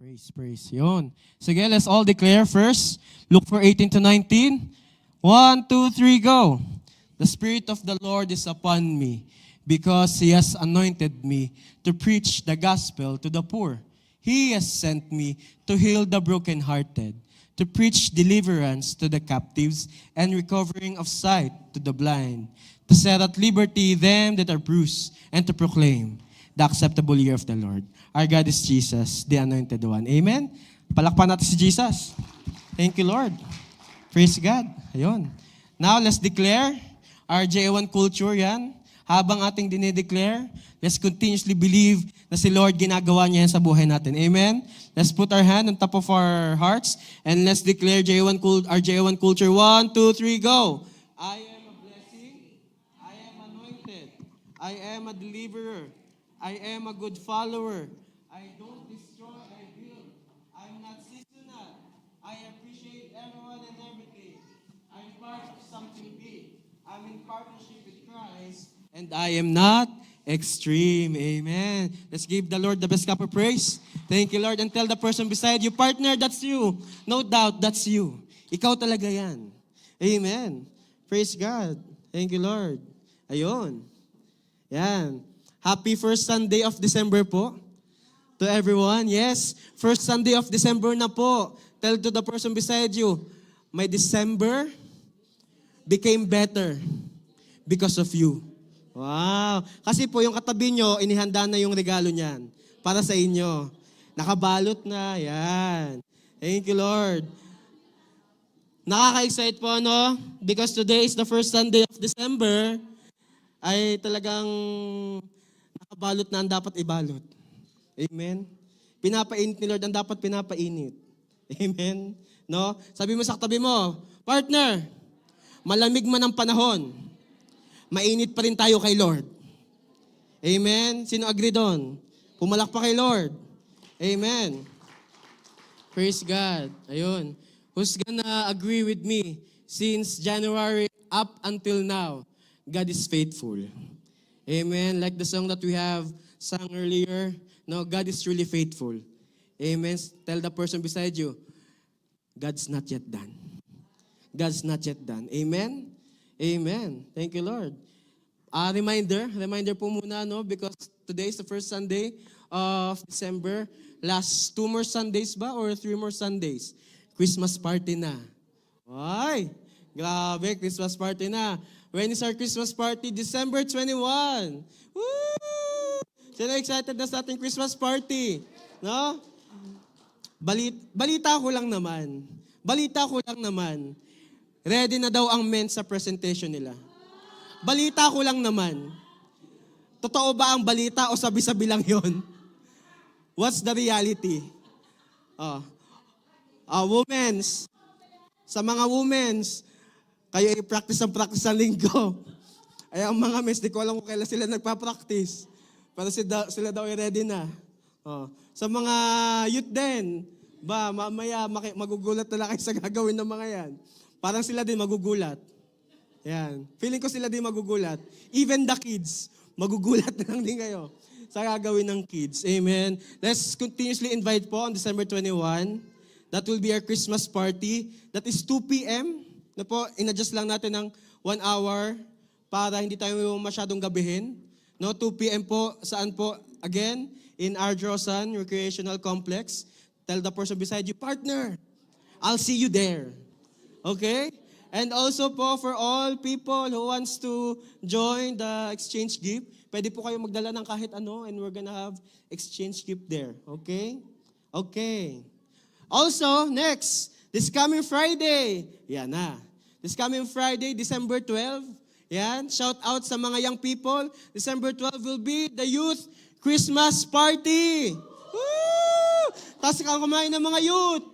Praise. Yun. Sige, let's all declare first. Luke 4:18 to 19. 1, 2, 3, go. The Spirit of the Lord is upon me because He has anointed me to preach the gospel to the poor. He has sent me to heal the brokenhearted, to preach deliverance to the captives and recovering of sight to the blind, to set at liberty them that are bruised, and to proclaim the acceptable year of the Lord. Our God is Jesus, the Anointed One. Amen? Palakpan natin si Jesus. Thank you, Lord. Praise God. Ayun. Now, let's declare our J1 culture yan. Habang ating dinideclare, let's continuously believe na si Lord ginagawa niya yan sa buhay natin. Amen? Let's put our hand on top of our hearts and let's declare our J1 culture. 1, 2, 3, go. I am a blessing. I am anointed. I am a deliverer. I am a good follower. I don't destroy, I build. I'm not seasonal. I appreciate everyone and everything. I'm part of something big. I'm in partnership with Christ. And I am not extreme. Amen. Let's give the Lord the best cup of praise. Thank you, Lord. And tell the person beside you, partner, that's you. No doubt, that's you. Ikaw talaga yan. Amen. Praise God. Thank you, Lord. Ayun. Yan. Happy first Sunday of December po. To everyone, yes. First Sunday of December na po. Tell to the person beside you, my December became better because of you. Wow. Kasi po yung katabi nyo, inihanda na yung regalo niyan para sa inyo. Nakabalot na. Yan. Thank you, Lord. Nakaka-excite po, no? Because today is the first Sunday of December, ay talagang nakabalot na ang dapat ibalot. Amen? Pinapainit ni Lord ang dapat pinapainit. Amen? No? Sabi mo sa katabi mo, partner, malamig man ang panahon, mainit pa rin tayo kay Lord. Amen? Sino agree doon? Pumalak pa kay Lord. Amen. Praise God. Ayun. Who's gonna agree with me? Since January up until now, God is faithful. Amen. Like the song that we have sung earlier, no, God is truly faithful. Amen. Tell the person beside you, God's not yet done. God's not yet done. Amen? Amen. Thank you, Lord. Reminder po muna, no, because today is the first Sunday of December. Last 2 more Sundays ba or 3 more Sundays? Christmas party na. Ay, grabe, Christmas party na. When is our Christmas party? December 21. Woo! Sino excited na sa ating Christmas party? No? Balita ko lang naman. Ready na daw ang men sa presentation nila. Balita ko lang naman. Totoo ba ang balita o sabi-sabi lang yon? What's the reality? Women's. Sa mga women's, kayo i-practice ang linggo. Ay ang mga men, di ko alam kung kailan sila nagpa-practice. Pero sila daw ay ready na. Sa mga youth din, mamaya magugulat na lang kayo sa gagawin ng mga yan. Parang sila din magugulat. Yan. Feeling ko sila din magugulat. Even the kids, magugulat na lang din kayo sa gagawin ng kids. Amen. Let's continuously invite po on December 21. That will be our Christmas party. That is 2 p.m. Na po, in-adjust lang natin ng 1 hour para hindi tayo masyadong gabihin. No, 2 p.m. po, saan po? Again, in Ardrosan Recreational Complex. Tell the person beside you, partner, I'll see you there. Okay? And also po, for all people who wants to join the exchange gift, pwede po kayo magdala ng kahit ano and we're gonna have exchange gift there. Okay? Okay. Also, next, this coming Friday, yan na. This coming Friday, December 12, yan, shout out sa mga young people. December 12 will be the youth Christmas party. Woo! Tapos kang kumain ng mga youth.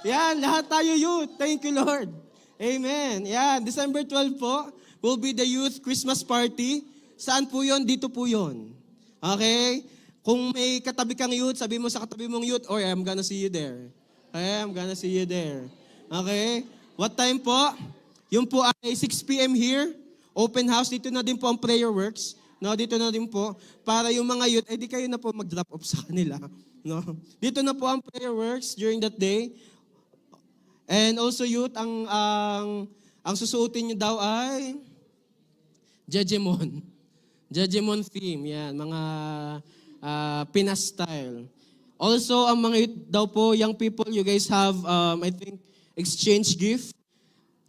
Yan, lahat tayo youth. Thank you, Lord. Amen. Yan, December 12 po will be the youth Christmas party. Saan po yun? Dito po yun. Okay? Kung may katabi kang youth, sabi mo sa katabi mong youth, or I'm gonna see you there. I'm gonna see you there. Okay? What time po? Yung po ay 6 p.m. here. Open house. Dito na din po ang prayer works. No, dito na din po. Para yung mga youth, di kayo na po mag-drop off sa kanila. No? Dito na po ang prayer works during that day. And also youth, ang susuotin nyo daw ay Jejemon. Jejemon theme, yan, mga Pinas style. Also, ang mga youth daw po, young people, you guys have, I think, exchange gift.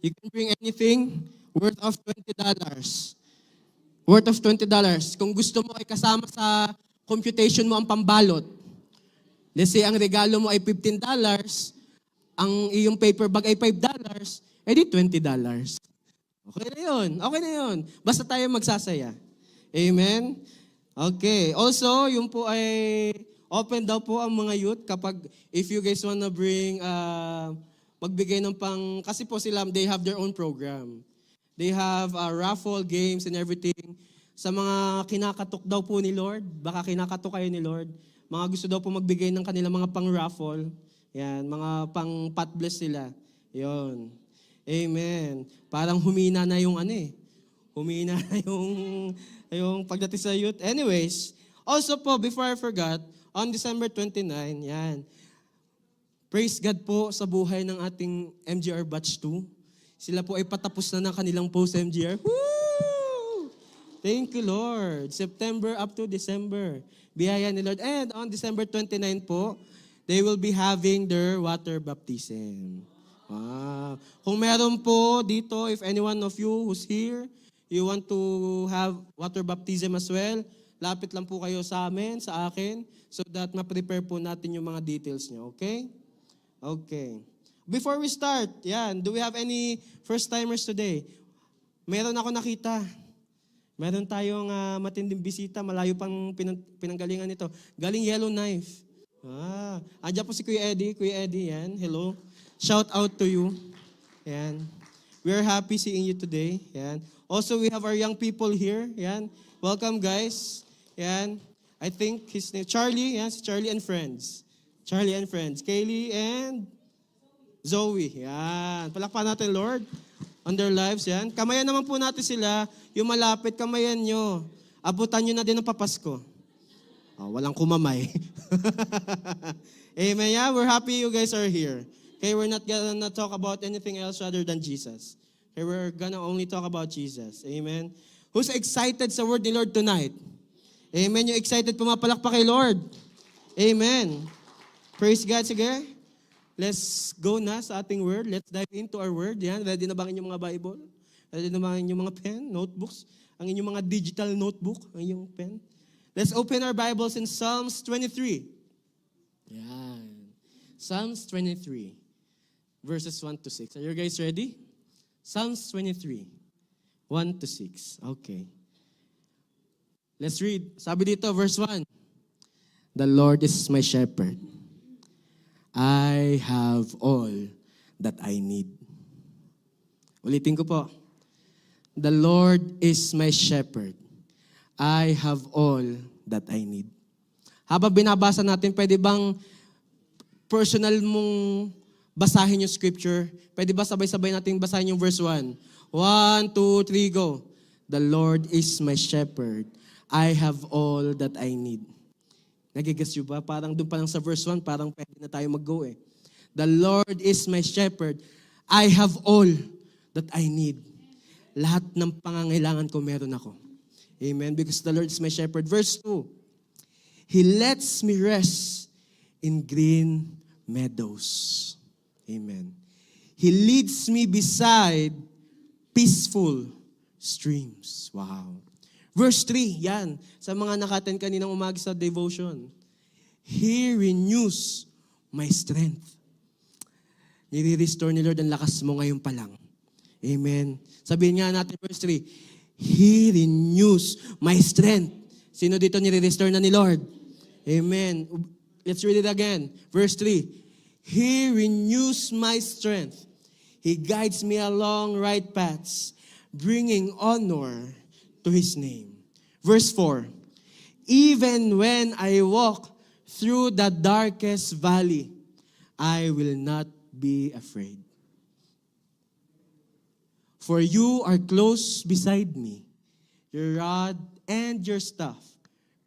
You can bring anything worth of $20. Worth of $20. Kung gusto mo ay kasama sa computation mo ang pambalot. Let's say ang regalo mo ay $15, ang iyong paper bag ay $5, edi $20. Okay na yun. Okay na yun. Basta tayo magsasaya. Amen? Okay. Also, yung po ay open daw po ang mga youth kapag if you guys wanna bring, magbigay ng kasi po sila, they have their own program. They have raffle games and everything. Sa mga kinakatok daw po ni Lord, baka kinakatok kayo ni Lord, mga gusto daw po magbigay ng kanilang mga pang-raffle. Yan, mga pang-pot bless sila. Yon. Amen. Parang humina na yung humina na yung pagdating sa youth. Anyways, also po, before I forgot, on December 29, yan, praise God po sa buhay ng ating MGR Batch 2. Sila po ay patapos na ng kanilang post-MGR. Woo! Thank you, Lord. September up to December. Biyaya ni Lord. And on December 29 po, they will be having their water baptism. Kung meron po dito, if any one of you who's here, you want to have water baptism as well, lapit lang po kayo sa amin, sa akin, so that ma-prepare po natin yung mga details nyo. Okay? Okay. Before we start, do we have any first-timers today? Meron ako nakita. Meron tayong matinding bisita, malayo pang pinanggalingan nito. Galing Yellowknife. Andiyan po si Kuya Eddie. Kuya Eddie, yan. Hello. Shout out to you. Yan. We are happy seeing you today. Yan. Also, we have our young people here. Yan. Welcome, guys. Yan. I think his name, Charlie. Yan, si Charlie and friends. Charlie and friends. Kaylee and Zoe. Yan. Palakpakan natin, Lord, on their lives. Yan. Kamayan naman po natin sila. Yung malapit, kamayan nyo. Abutan nyo na din ang papasko. Walang kumamay. Amen. Yeah, we're happy you guys are here. Okay, we're not gonna talk about anything else other than Jesus. Okay, we're gonna only talk about Jesus. Amen. Who's excited sa word ni Lord tonight? Amen. Yung excited, pumapalakpak kay Lord. Amen. Praise God. Sige. Let's go na sa ating word. Let's dive into our word. Yan. Ready na ba ang inyong mga Bible? Ready na ba ang inyong mga pen, notebooks? Ang inyong mga digital notebook, ang inyong pen? Let's open our Bibles in Psalms 23. Yan. Psalms 23, verses 1 to 6. Are you guys ready? Psalms 23, 1 to 6. Okay. Let's read. Sabi dito, verse 1. The Lord is my shepherd. I have all that I need. Ulitin ko po. The Lord is my shepherd. I have all that I need. Habang binabasa natin, pwede bang personal mong basahin yung scripture? Pwede ba sabay-sabay natin basahin yung verse 1? 1, 2, 3, go. The Lord is my shepherd. I have all that I need. Nagigas nyo ba? Parang doon pa lang sa verse 1, parang pwede na tayo mag-go eh. The Lord is my shepherd. I have all that I need. Lahat ng pangangailangan ko meron ako. Amen. Because the Lord is my shepherd. Verse 2. He lets me rest in green meadows. Amen. He leads me beside peaceful streams. Wow. Verse 3, yan. Sa mga nakaten kaninang umaga sa devotion. He renews my strength. Nire-restore ni Lord ang lakas mo ngayon pa lang. Amen. Sabihin nga natin verse 3. He renews my strength. Sino dito nire-restore na ni Lord? Amen. Let's read it again. Verse 3. He renews my strength. He guides me along right paths, bringing honor to His name. Verse 4. Even when I walk through the darkest valley, I will not be afraid. For you are close beside me. Your rod and your staff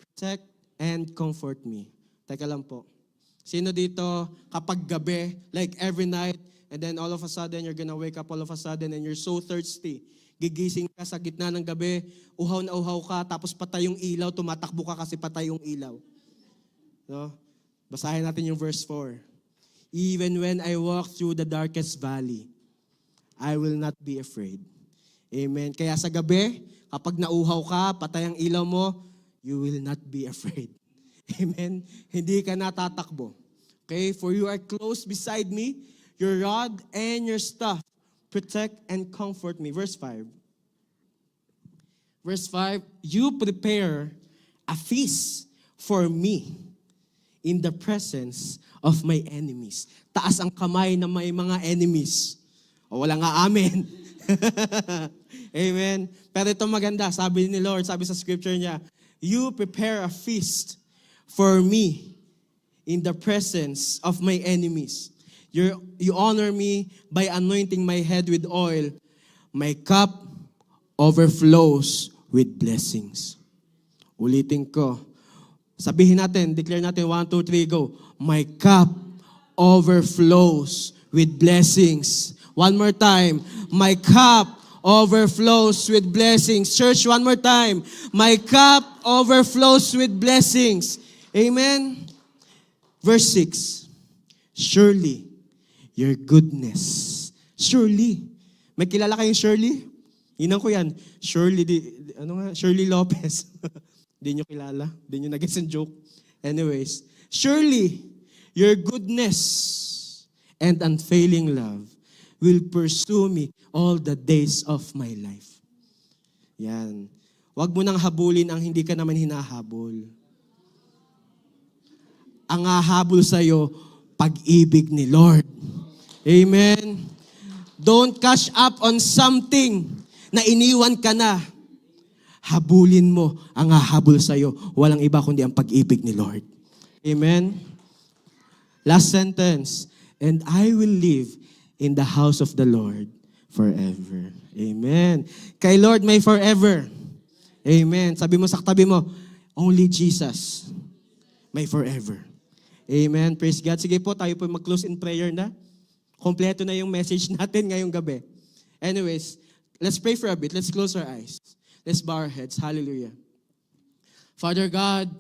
protect and comfort me. Teka lang po. Sino dito, kapag gabi, like every night, and then all of a sudden, you're gonna wake up all of a sudden and you're so thirsty. Gigising ka sa gitna ng gabi, uhaw na uhaw ka, tapos patay yung ilaw, tumatakbo ka kasi patay yung ilaw. No? Basahin natin yung verse 4. Even when I walk through the darkest valley, I will not be afraid. Amen. Kaya sa gabi, kapag nauhaw ka, patay ang ilaw mo, you will not be afraid. Amen. Hindi ka natatakbo. Okay? For you are close beside me, your rod and your staff protect and comfort me. Verse 5. Verse 5, you prepare a feast for me in the presence of my enemies. Taas ang kamay na may mga enemies. O wala nga amen. Amen. Pero ito maganda, sabi ni Lord, sabi sa scripture niya, you prepare a feast for me in the presence of my enemies. You honor me by anointing my head with oil. My cup overflows with blessings. Ulitin ko. Sabihin natin, declare natin, 1, 2, 3, go. My cup overflows with blessings. One more time. My cup overflows with blessings. Church, one more time. My cup overflows with blessings. Amen. Verse 6. Surely, your goodness. Surely. May kilala kayong Shirley? Inang ko yan. Shirley Lopez. Di nyo kilala. Di nyo nag-gets and joke. Anyways. Surely, your goodness and unfailing love will pursue me all the days of my life. Yan. Huwag mo nang habulin ang hindi ka naman hinahabol. Ang hahabol sa'yo, pag-ibig ni Lord. Amen. Don't catch up on something na iniwan ka na. Habulin mo ang hahabol sa'yo. Walang iba kundi ang pag-ibig ni Lord. Amen. Last sentence. And I will live in the house of the Lord forever. Amen. Kay Lord may forever. Amen. Sabi mo sa katabi mo, only Jesus may forever. Amen. Praise God. Sige po, tayo po mag-close in prayer na. Kompleto na yung message natin ngayong gabi. Anyways, let's pray for a bit. Let's close our eyes. Let's bow our heads. Hallelujah. Father God,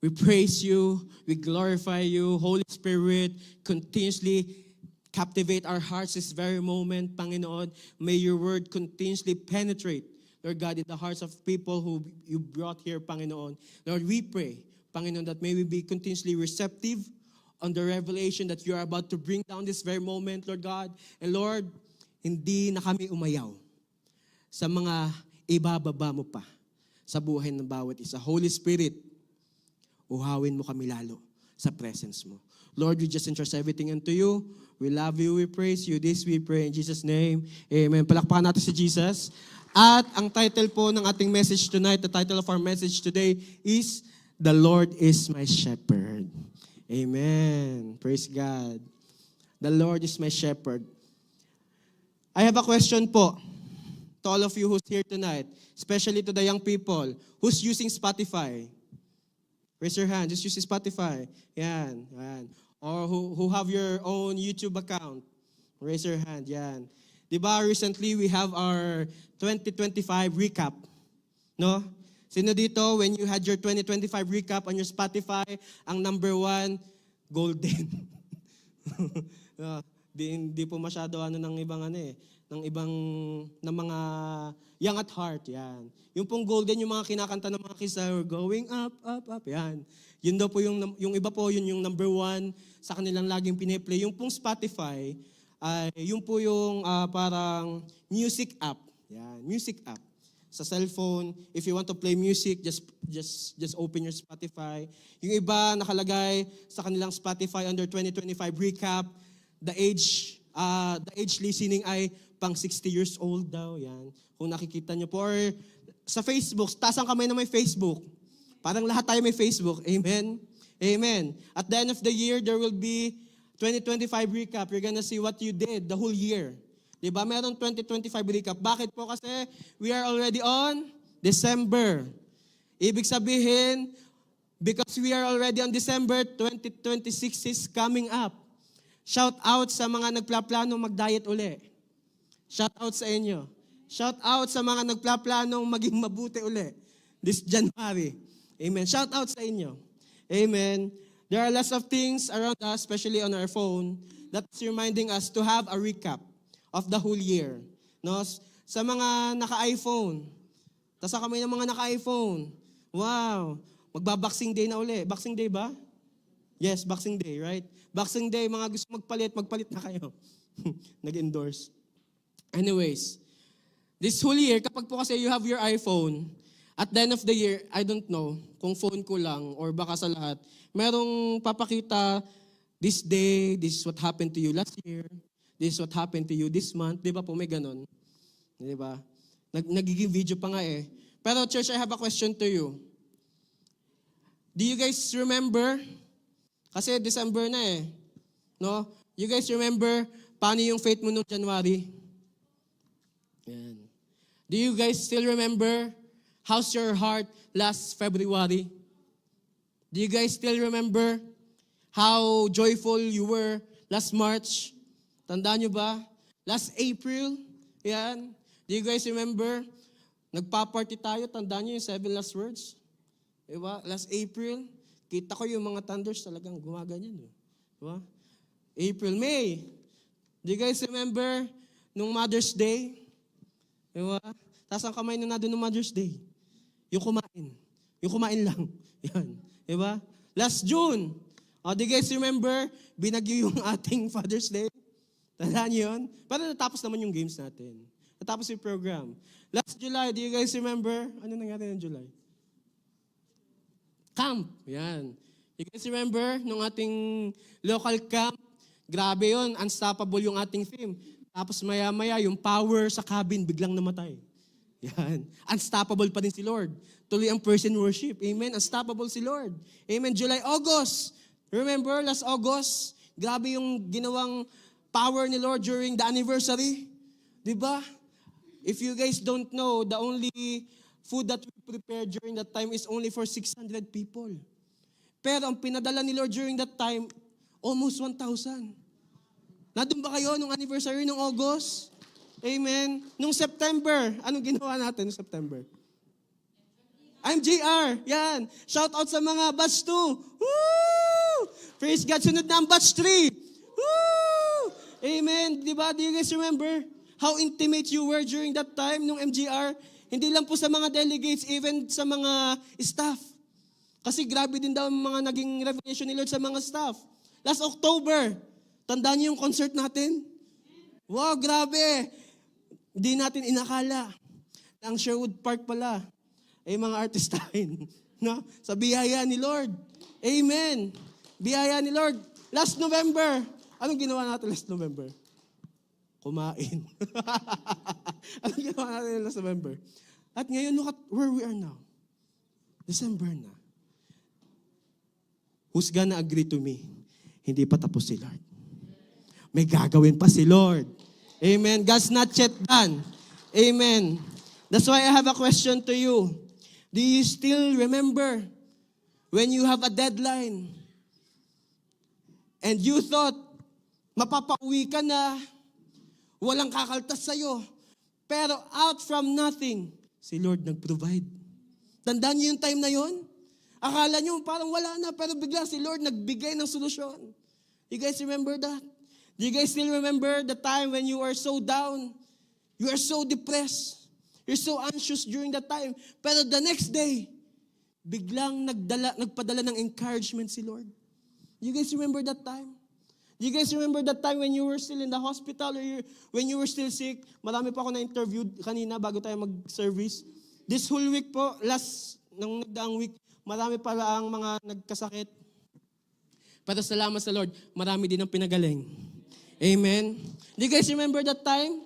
we praise you. We glorify you. Holy Spirit, continuously captivate our hearts this very moment, Panginoon. May your word continuously penetrate, Lord God, in the hearts of people who you brought here, Panginoon. Lord, we pray, Panginoon, that may we be continuously receptive on the revelation that you are about to bring down this very moment, Lord God. And Lord, hindi na kami umayaw sa mga ibababa mo pa sa buhay ng bawat isa. Holy Spirit, uhawin mo kami lalo sa presence mo. Lord, we just entrust everything unto you. We love you, we praise you. This we pray in Jesus' name. Amen. Palakpakan natin si Jesus. At ang title po ng ating message tonight, the title of our message today is, The Lord is my shepherd. Amen. Praise God. The Lord is my shepherd. I have a question po to all of you who's here tonight, especially to the young people who's using Spotify. Raise your hand. Just use Spotify. Yan. Yan. Or who have your own YouTube account. Raise your hand. Yan. Diba, recently we have our 2025 recap. No? Sino dito, when you had your 2025 recap on your Spotify, ang number 1, golden. Di po masyado ng ibang ng mga young at heart, yan. Yung pong golden, yung mga kinakanta ng mga kisa, we're going up, up, up, yan. Yun daw po yung iba po, yun yung number 1 sa kanilang laging piniplay. Yung pong Spotify, yun po yung parang music app. Yan, music app. Sa cellphone, if you want to play music, just open your Spotify. Yung iba nakalagay sa kanilang Spotify under 2025 recap, the age listening ay pang 60 years old daw, yan. Kung nakikita nyo po, or sa Facebook, taas ang kamay na may Facebook. Parang lahat tayo may Facebook. Amen? Amen. At the end of the year, there will be 2025 recap. You're gonna see what you did the whole year. Diba? Meron 2025 recap. Bakit po? Kasi we are already on December. Ibig sabihin, Because we are already on December, 2026 is coming up. Shout out sa mga nagplaplanong mag-diet uli. Shout out sa inyo. Shout out sa mga nagplaplanong maging mabuti uli this January. Amen. Shout out sa inyo. Amen. There are lots of things around us, especially on our phone, that's reminding us to have a recap of the whole year. No? Sa mga naka-iPhone, tasa kami ng mga naka-iPhone. Wow! Magba-Boxing Day na uli. Boxing Day ba? Yes, Boxing Day, right? Boxing Day, mga gusto magpalit na kayo. Nag-endorse. Anyways, this whole year, kapag po kasi you have your iPhone, at the end of the year, I don't know kung phone ko lang or baka sa lahat, merong papakita, this day, this is what happened to you last year, this is what happened to you this month. Di ba po, may ganon? Di ba? Nagiging video pa nga eh. Pero church, I have a question to you. Do you guys remember? Kasi December na eh. No? You guys remember paano yung faith mo noong January? Yan. Do you guys still remember how's your heart last February? Do you guys still remember how joyful you were last March? Tandaan nyo ba? Last April? Yan. Do you guys remember? Nagpa-party tayo. Tandaan nyo yung 7 last words? Diba? Last April, kita ko yung mga thunders talagang gumaganyan. Diba? April, May. Do you guys remember nung Mother's Day? Diba? Taas ang kamay na doon nung Mother's Day. Yung kumain. Yung kumain lang. Yan. Diba? Last June. Do you guys remember? Binagyo yung ating Father's Day. Tandaan nyo yun? Pero natapos naman yung games natin. Natapos yung program. Last July, do you guys remember? Ano nangyari ng July? Camp. Yan. You guys remember nung ating local camp? Grabe yun. Unstoppable yung ating theme. Tapos maya-maya, yung power sa cabin biglang namatay. Yan. Unstoppable pa din si Lord. Tuloy ang person worship. Amen. Unstoppable si Lord. Amen. July, August. Remember, last August, grabe yung ginawang power ni Lord during the anniversary. Diba? If you guys don't know, the only food that we prepared during that time is only for 600 people. Pero ang pinadala ni Lord during that time, almost 1,000. Nandun ba kayo nung anniversary ng August? Amen. Nung September, anong ginawa natin nung September? MJR. Yan. Shout out sa mga batch 2. Woo! Praise God. Sunod na ang batch 3. Woo! Amen. Diba? Do you guys remember how intimate you were during that time nung MJR? Hindi lang po sa mga delegates, even sa mga staff. Kasi grabe din daw ang mga naging revelation ni Lord sa mga staff. Last October, tandaan niyo yung concert natin? Wow, grabe. Hindi natin inakala. Ang Sherwood Park pala ay mga artistahin. No? Sa biyaya ni Lord. Amen. Biyaya ni Lord. Last November, anong ginawa natin last November? Kumain. Anong ginawa natin last November? At ngayon, look at where we are now. December na. Who's gonna agree to me? Hindi pa tapos si Lord. May gagawin pa si Lord. Amen. God's not yet done. Amen. That's why I have a question to you. Do you still remember when you have a deadline and you thought mapapauwi ka na, walang kakaltas sa'yo, pero out from nothing, si Lord nag-provide. Tandaan niyo yung time na yun? Akala niyo parang wala na, pero bigla si Lord nagbigay ng solusyon. You guys remember that? Do you guys still remember the time when you are so down? You are so depressed. You're so anxious during that time. Pero the next day, biglang nagpadala ng encouragement si Lord. Do you guys remember that time? Do you guys remember that time when you were still in the hospital or when you were still sick? Marami pa ako na-interview kanina bago tayo mag-service. This whole week po, nung nagdaang week, marami pala ang mga nagkasakit. Pero salamat sa Lord, marami din ang pinagaling. Amen. Do you guys remember that time?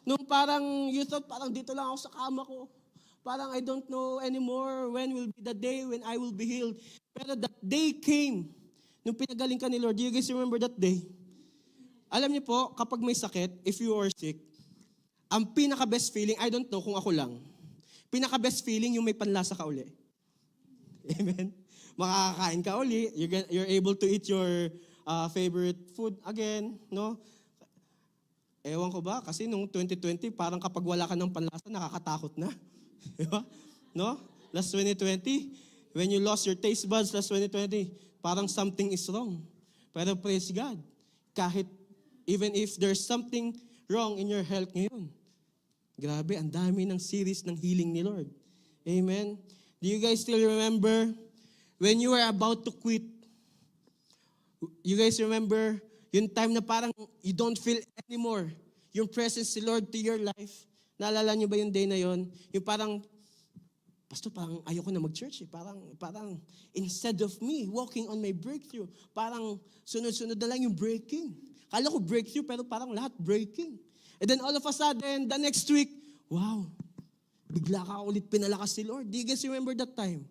Nung parang you thought, parang dito lang ako sa kama ko. Parang I don't know anymore when will be the day when I will be healed. Pero that day came. Nung pinagaling ka ni Lord, do you guys remember that day? Alam niyo po, kapag may sakit, if you are sick, ang pinaka-best feeling, I don't know kung ako lang, pinaka-best feeling yung may panlasa ka uli. Amen? makakakain ka uli, you're able to eat your favorite food again, no? Ewan ko ba, kasi nung 2020, parang kapag wala ka ng panlasa, nakakatakot na. Di ba? No? Last 2020, when you lost your taste buds last 2020, parang something is wrong. Pero praise God, kahit even if there's something wrong in your health ngayon, grabe, ang dami ng series ng healing ni Lord. Amen? Do you guys still remember when you were about to quit? You guys remember yung time na parang you don't feel anymore yung presence ni Lord to your life? Naalala niyo ba yung day na yon? Yung parang, Pastor, parang ayoko na mag-church eh. Parang instead of me walking on my breakthrough, parang sunod-sunod na lang yung breaking. Kala ko breakthrough, pero parang lahat breaking. And then all of a sudden, the next week, wow, bigla ka ulit pinalakas si Lord. Do you guys remember that time?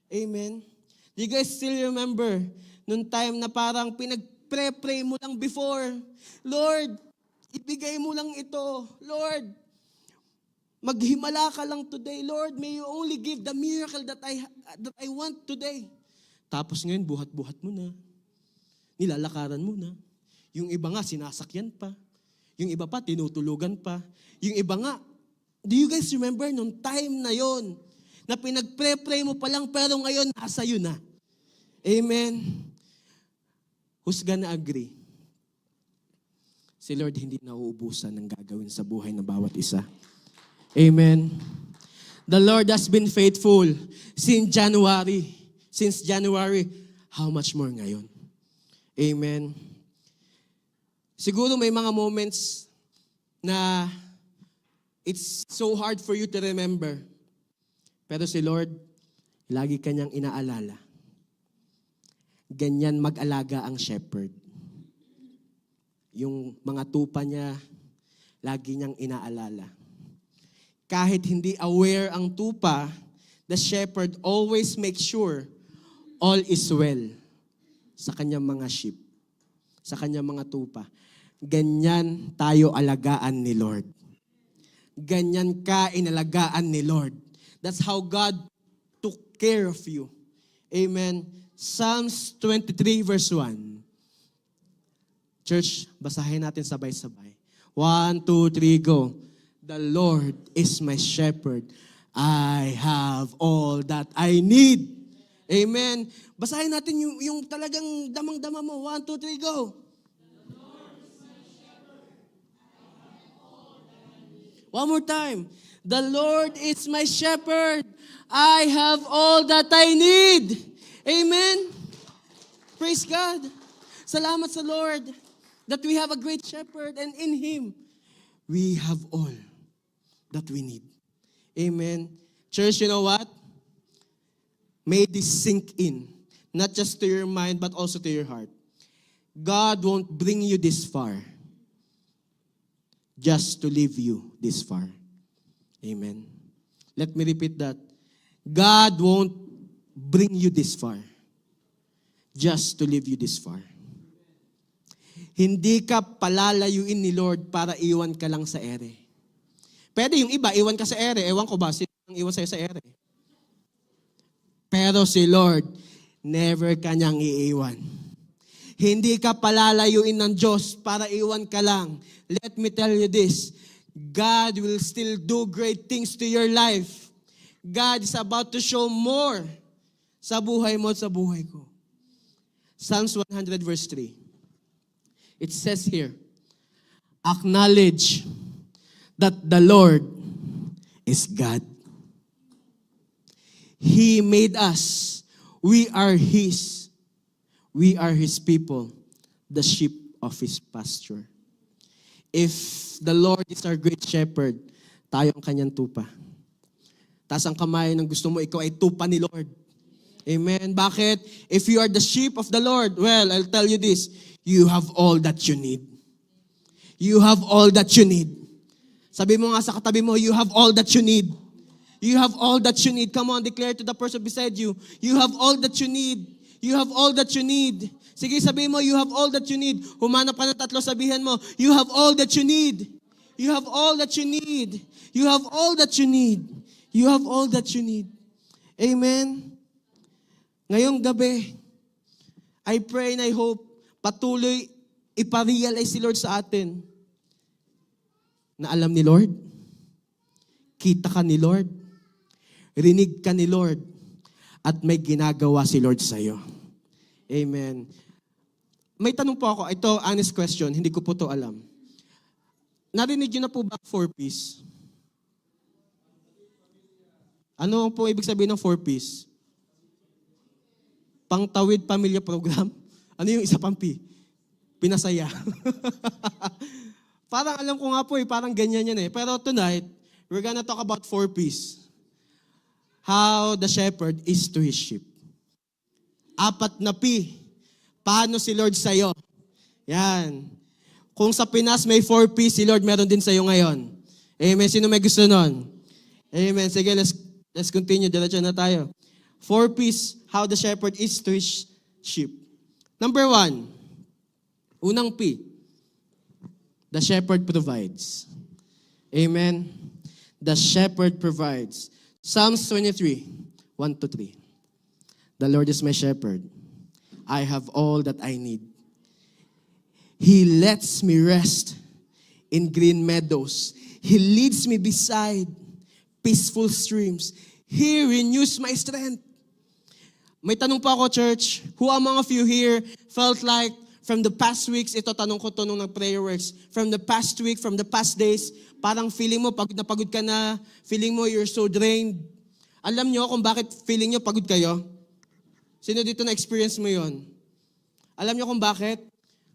Amen? Do you guys still remember nung time na parang pinag-pray mo lang before, Lord, ibigay mo lang ito. Lord, maghimala ka lang today. Lord, may you only give the miracle that I want today. Tapos ngayon, buhat-buhat mo na. Nilalakaran mo na. Yung iba nga, sinasakyan pa. Yung iba pa, tinutulugan pa. Yung iba nga, do you guys remember nung time na yon na pinag-pray mo pa lang, pero ngayon, nasa yun na. Amen. Who's gonna agree? Si Lord hindi nauubusan ng gagawin sa buhay ng bawat isa. Amen. The Lord has been faithful since January. How much more ngayon? Amen. Siguro may mga moments na it's so hard for you to remember. Pero si Lord, lagi kanyang inaalala. Ganyan mag-alaga ang shepherd. Yung mga tupa niya, lagi niyang inaalala. Kahit hindi aware ang tupa, the shepherd always makes sure all is well sa kanyang mga sheep, sa kanyang mga tupa. Ganyan tayo alagaan ni Lord. Ganyan ka inalagaan ni Lord. That's how God took care of you. Amen. Psalms 23 verse 1. Church, basahin natin sabay-sabay. 1, 2, 3, go. The Lord is my shepherd. I have all that I need. Amen. Basahin natin yung talagang damang-dama mo. 1, 2, 3, go. One more time. The Lord is my shepherd. I have all that I need. Amen. Praise God. Salamat sa Lord that we have a great shepherd and in Him, we have all that we need. Amen. Church, you know what? May this sink in. Not just to your mind, but also to your heart. God won't bring you this far just to leave you this far. Amen. Let me repeat that. God won't bring you this far just to leave you this far. Hindi ka palalayuin ni Lord para iwan ka lang sa ere. Pwede yung iba, iwan ka sa ere. Ewan ko ba, sino ang iwan sa'yo sa ere? Pero si Lord, never ka niyang iiwan. Hindi ka palalayuin ng Diyos para iwan ka lang. Let me tell you this, God will still do great things to your life. God is about to show more sa buhay mo at sa buhay ko. Psalms 100 verse 3. It says here, acknowledge that the Lord is God. He made us. We are His. We are His people, the sheep of His pasture. If the Lord is our great shepherd, tayo ang kanyang tupa. Taas ang kamay ng gusto mo, ikaw ay tupa ni Lord. Amen. Bakit? If you are the sheep of the Lord, well, I'll tell you this, you have all that you need. You have all that you need. Sabi mo nga sa katabi mo, you have all that you need. You have all that you need. Come on, declare to the person beside you, you have all that you need. You have all that you need. Sige, sabihin mo, you have all that you need. Humanap ka ng tatlo, sabihin mo, you have all that you need. You have all that you need. You have all that you need. You have all that you need. Amen? Ngayong gabi, I pray and I hope patuloy iparealize si Lord sa atin na alam ni Lord, kita ka ni Lord, rinig ka ni Lord, at may ginagawa si Lord sa iyo. Amen. May tanong po ako, ito honest question, hindi ko po to alam. Narinig niyo na po ba 4Ps? Ano po ibig sabihin ng 4Ps? Pangtawid Pamilya Program. Ano yung isa pang P? Pinasaya. Parang alam ko nga po parang ganyan yan Pero tonight, we're gonna talk about 4Ps. How the shepherd is to his sheep. 4 na P. Paano si Lord sa'yo? Yan. Kung sa Pinas may 4Ps, si Lord meron din sa'yo ngayon. Amen. Sino may gusto nun? Amen. Sige, let's continue. Diretso na tayo. 4Ps, how the shepherd is to his sheep. Number 1, unang P, the shepherd provides. Amen. The shepherd provides. Psalms 23, 1-3. The Lord is my shepherd. I have all that I need. He lets me rest in green meadows. He leads me beside peaceful streams. He renews my strength. May tanong pa ako, church. Who among of you here felt like from the past weeks, ito tanong ko to nung nag-prayer works, from the past week, from the past days, parang feeling mo pagod na pagod ka na, feeling mo you're so drained. Alam nyo kung bakit feeling nyo pagod kayo? Sino dito na-experience mo yon? Alam nyo kung bakit?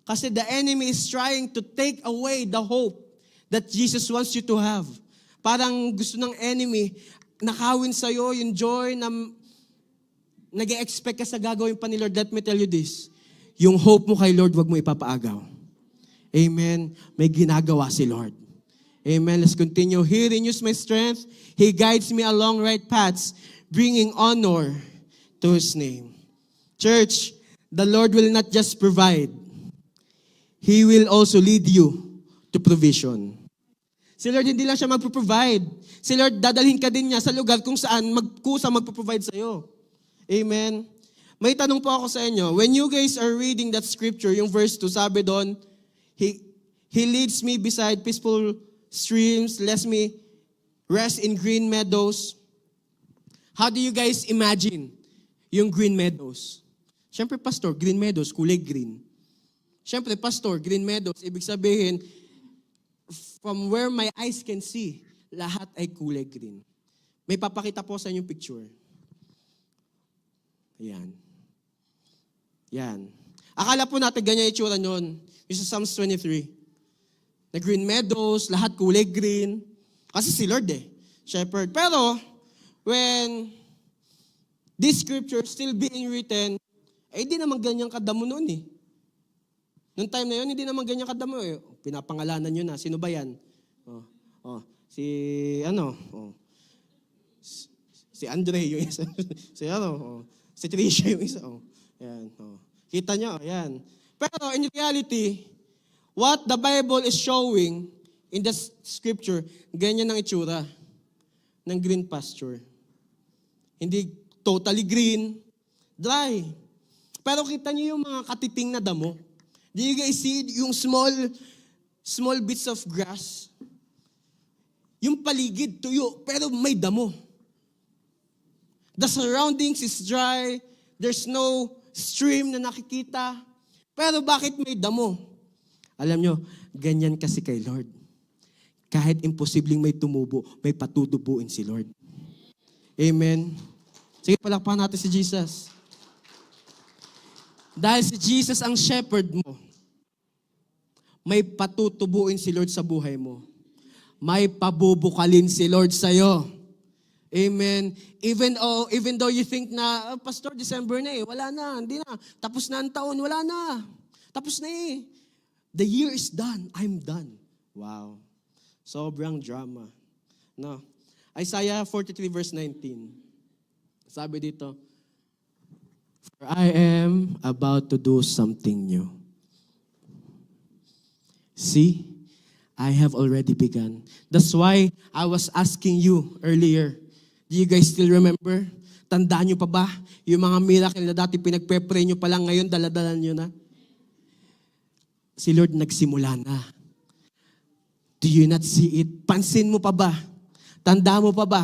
Kasi the enemy is trying to take away the hope that Jesus wants you to have. Parang gusto ng enemy, nakawin sa'yo yung joy na nag-e-expect ka sa gagawin pa ni Lord. Let me tell you this. Yung hope mo kay Lord, wag mo ipapaagaw. Amen. May ginagawa si Lord. Amen. Let's continue. He renews my strength. He guides me along right paths, bringing honor to His name. Church, the Lord will not just provide. He will also lead you to provision. Si Lord hindi lang siya magpo-provide. Si Lord dadalhin ka din niya sa lugar kung saan magpo-provide sa'yo. Amen. May tanong po ako sa inyo. When you guys are reading that scripture, yung verse 2, sabi doon, He leads me beside peaceful streams, lets me rest in green meadows. How do you guys imagine yung green meadows? Siyempre, pastor, green meadows, kulay green. Siyempre, pastor, green meadows, ibig sabihin, from where my eyes can see, lahat ay kulay green. May papakita po sa inyong picture. Ayan. Yan. Akala po natin ganyan itsura nun. Yung sa Psalms 23. The green meadows, lahat kulay green. Kasi si Lord shepherd. Pero, when this scripture still being written, di naman ganyan kadamo noon Noong time na yun, hindi naman ganyan kadamo Pinapangalanan nyo na. Sino ba yan? Si Andre, yung isa. Si Trisha, yung isa. Yan. Kita nyo, yan. Pero in reality, what the Bible is showing in the scripture, ganyan ang itsura ng green pasture. Hindi totally green, dry. Pero kita nyo yung mga katiting na damo. Do you guys see yung small bits of grass? Yung paligid, tuyo, pero may damo. The surroundings is dry. There's no stream na nakikita. Pero bakit may damo? Alam nyo, ganyan kasi kay Lord. Kahit imposibleng may tumubo, may patutubuin si Lord. Amen. Sige, palakpakan natin si Jesus. Dahil si Jesus ang shepherd mo, may patutubuin si Lord sa buhay mo. May pabubukalin si Lord sa'yo. Amen. Even though you think na, Pastor, December na wala na, hindi na. Tapos na ang taon, wala na. Tapos na The year is done. I'm done. Wow. Sobrang drama. No. Isaiah 43 verse 19. Sabi dito, For I am about to do something new. See, I have already begun. That's why I was asking you earlier. Do you guys still remember? Tandaan nyo pa ba? Yung mga miracle na dati pinagpe-pray nyo pa lang, ngayon daladalan nyo na. Si Lord nagsimula na. Do you not see it? Pansin mo pa ba? Tanda mo pa ba?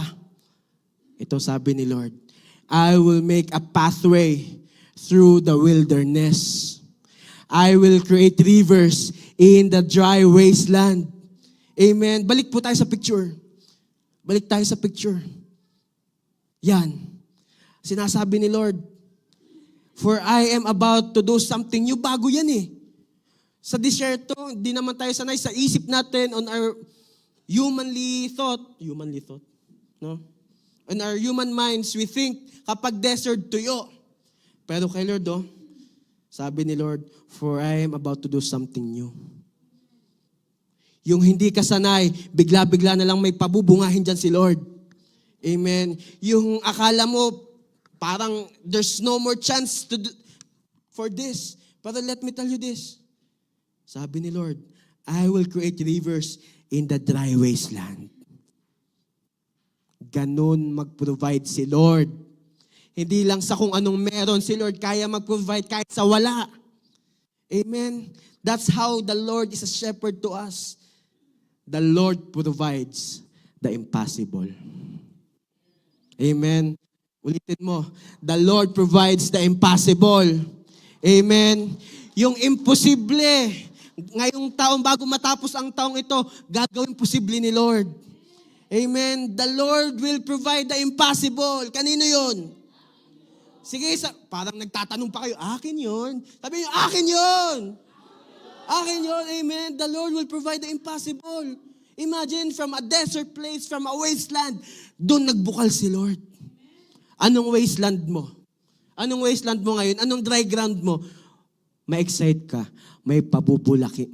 Ito sabi ni Lord, I will make a pathway through the wilderness. I will create rivers in the dry wasteland. Amen. Balik po tayo sa picture. Balik tayo sa picture. Yan. Sinasabi ni Lord, for I am about to do something new. Bago yan eh. Sa disyerto, hindi naman tayo sanay sa isip natin on our humanly thought, no? On our human minds, we think kapag desert, tuyo. Pero kay Lord, sabi ni Lord, for I am about to do something new. Yung hindi ka sanay, bigla-bigla na lang may pabubungahin dyan si Lord. Amen. Yung akala mo, parang there's no more chance for this. But let me tell you this. Sabi ni Lord, I will create rivers in the dry wasteland. Ganon mag-provide si Lord. Hindi lang sa kung anong meron si Lord kaya mag-provide kahit sa wala. Amen. That's how the Lord is a shepherd to us. The Lord provides the impossible. Amen. Ulitin mo. The Lord provides the impossible. Amen. Yung imposible, ngayong taon, bago matapos ang taong ito, gagawin posible ni Lord. Amen. The Lord will provide the impossible. Kanino yun? Sige, parang nagtatanong pa kayo, akin yun. Sabi niyo, akin yun. Akin yun, amen. The Lord will provide the impossible. Imagine from a desert place, from a wasteland, doon nagbukal si Lord. Anong wasteland mo? Anong wasteland mo ngayon? Anong dry ground mo? Ma-excite ka. May pabubulaki.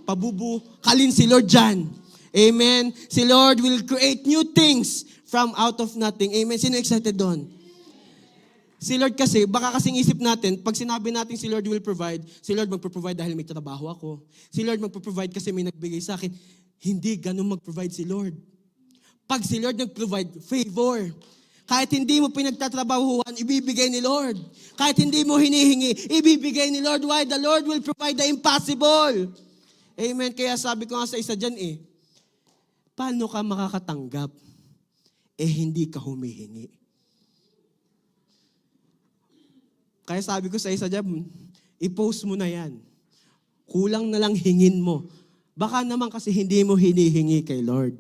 Pabubukalin si Lord dyan. Amen. Si Lord will create new things from out of nothing. Amen. Sino excited doon? Si Lord kasi, baka kasing isip natin, pag sinabi natin si Lord will provide, si Lord magpo-provide dahil may trabaho ako. Si Lord magpo-provide kasi may nagbigay sa akin. Hindi ganun mag-provide si Lord. Pag si Lord nag-provide, favor. Kahit hindi mo pinagtatrabahuhan, ibibigay ni Lord. Kahit hindi mo hinihingi, ibibigay ni Lord. Why? The Lord will provide the impossible. Amen. Kaya sabi ko nga sa isa dyan paano ka makakatanggap? Hindi ka humihingi. Kaya sabi ko sa isa dyan, i-post mo na yan. Kulang na lang hingin mo. Baka naman kasi hindi mo hinihingi kay Lord.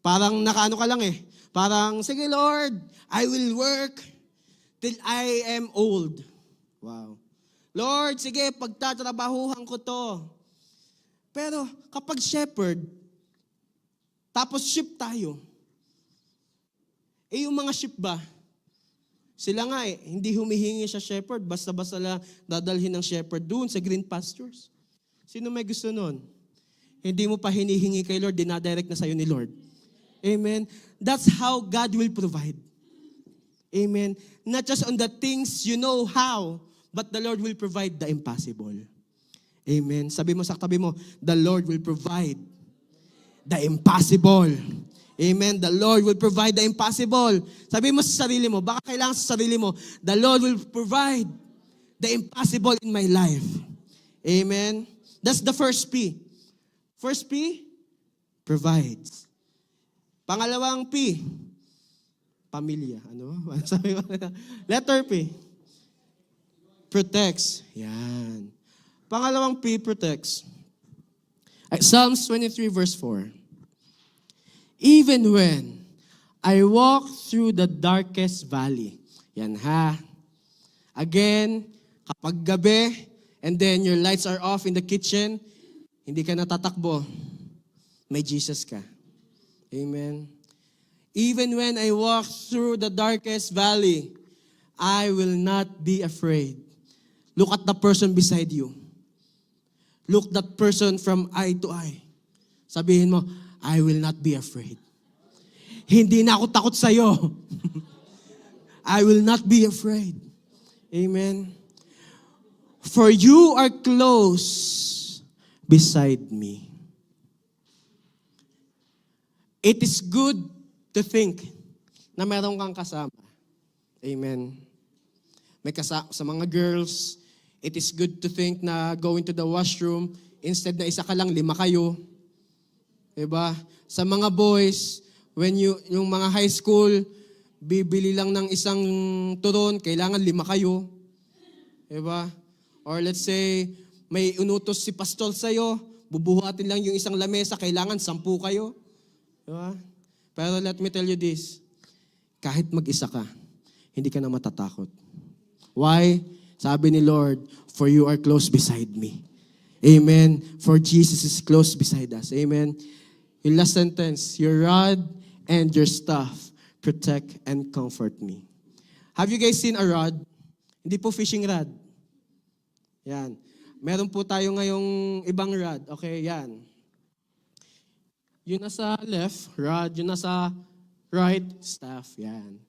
Parang nakaano ka lang Parang, sige Lord, I will work till I am old. Wow. Lord, sige, pagtatrabahuhan ko to. Pero kapag shepherd, tapos sheep tayo. Yung mga sheep ba? Sila nga hindi humihingi sa shepherd, basta-basta lang dadalhin ng shepherd doon sa green pastures. Sino may gusto nun? Hindi mo pa hinihingi kay Lord, dinadirect na sa'yo ni Lord. Amen. That's how God will provide. Amen. Not just on the things you know how, but the Lord will provide the impossible. Amen. Sabi mo sa katabi mo, the Lord will provide the impossible. Amen. The Lord will provide the impossible. Sabi mo sa sarili mo, baka kailangan sa sarili mo, the Lord will provide the impossible in my life. Amen. That's the first P. First P, provides. Pangalawang P, pamilya. Sabi mo, letter P, protects. Yan. Pangalawang P, protects. Psalms 23 verse 4. Even when I walk through the darkest valley. Yan ha. Again, kapag gabi, and then your lights are off in the kitchen, hindi ka natatakbo, may Jesus ka. Amen. Even when I walk through the darkest valley, I will not be afraid. Look at the person beside you. Look that person from eye to eye. Sabihin mo, I will not be afraid. Hindi na ako takot sa'yo. I will not be afraid. Amen. For you are close beside me. It is good to think na meron kang kasama. Amen. May kasama sa mga girls, it is good to think na going to the washroom, instead na isa ka lang, 5 kayo. Diba? Sa mga boys, yung mga high school, bibili lang ng isang turon, kailangan 5 kayo. Diba? Or let's say, may unutos si pastor sa'yo, bubuhatin lang yung isang lamesa, kailangan 10 kayo. Diba? Pero let me tell you this, kahit mag-isa ka, hindi ka na matatakot. Why? Sabi ni Lord, for you are close beside me. Amen. For Jesus is close beside us. Amen. Yung last sentence, your rod and your staff protect and comfort me. Have you guys seen a rod? Hindi po fishing rod. Yan. Meron po tayo ngayong ibang rod. Okay, yan. Yung nasa left, rod. Yung nasa right, staff. Yan.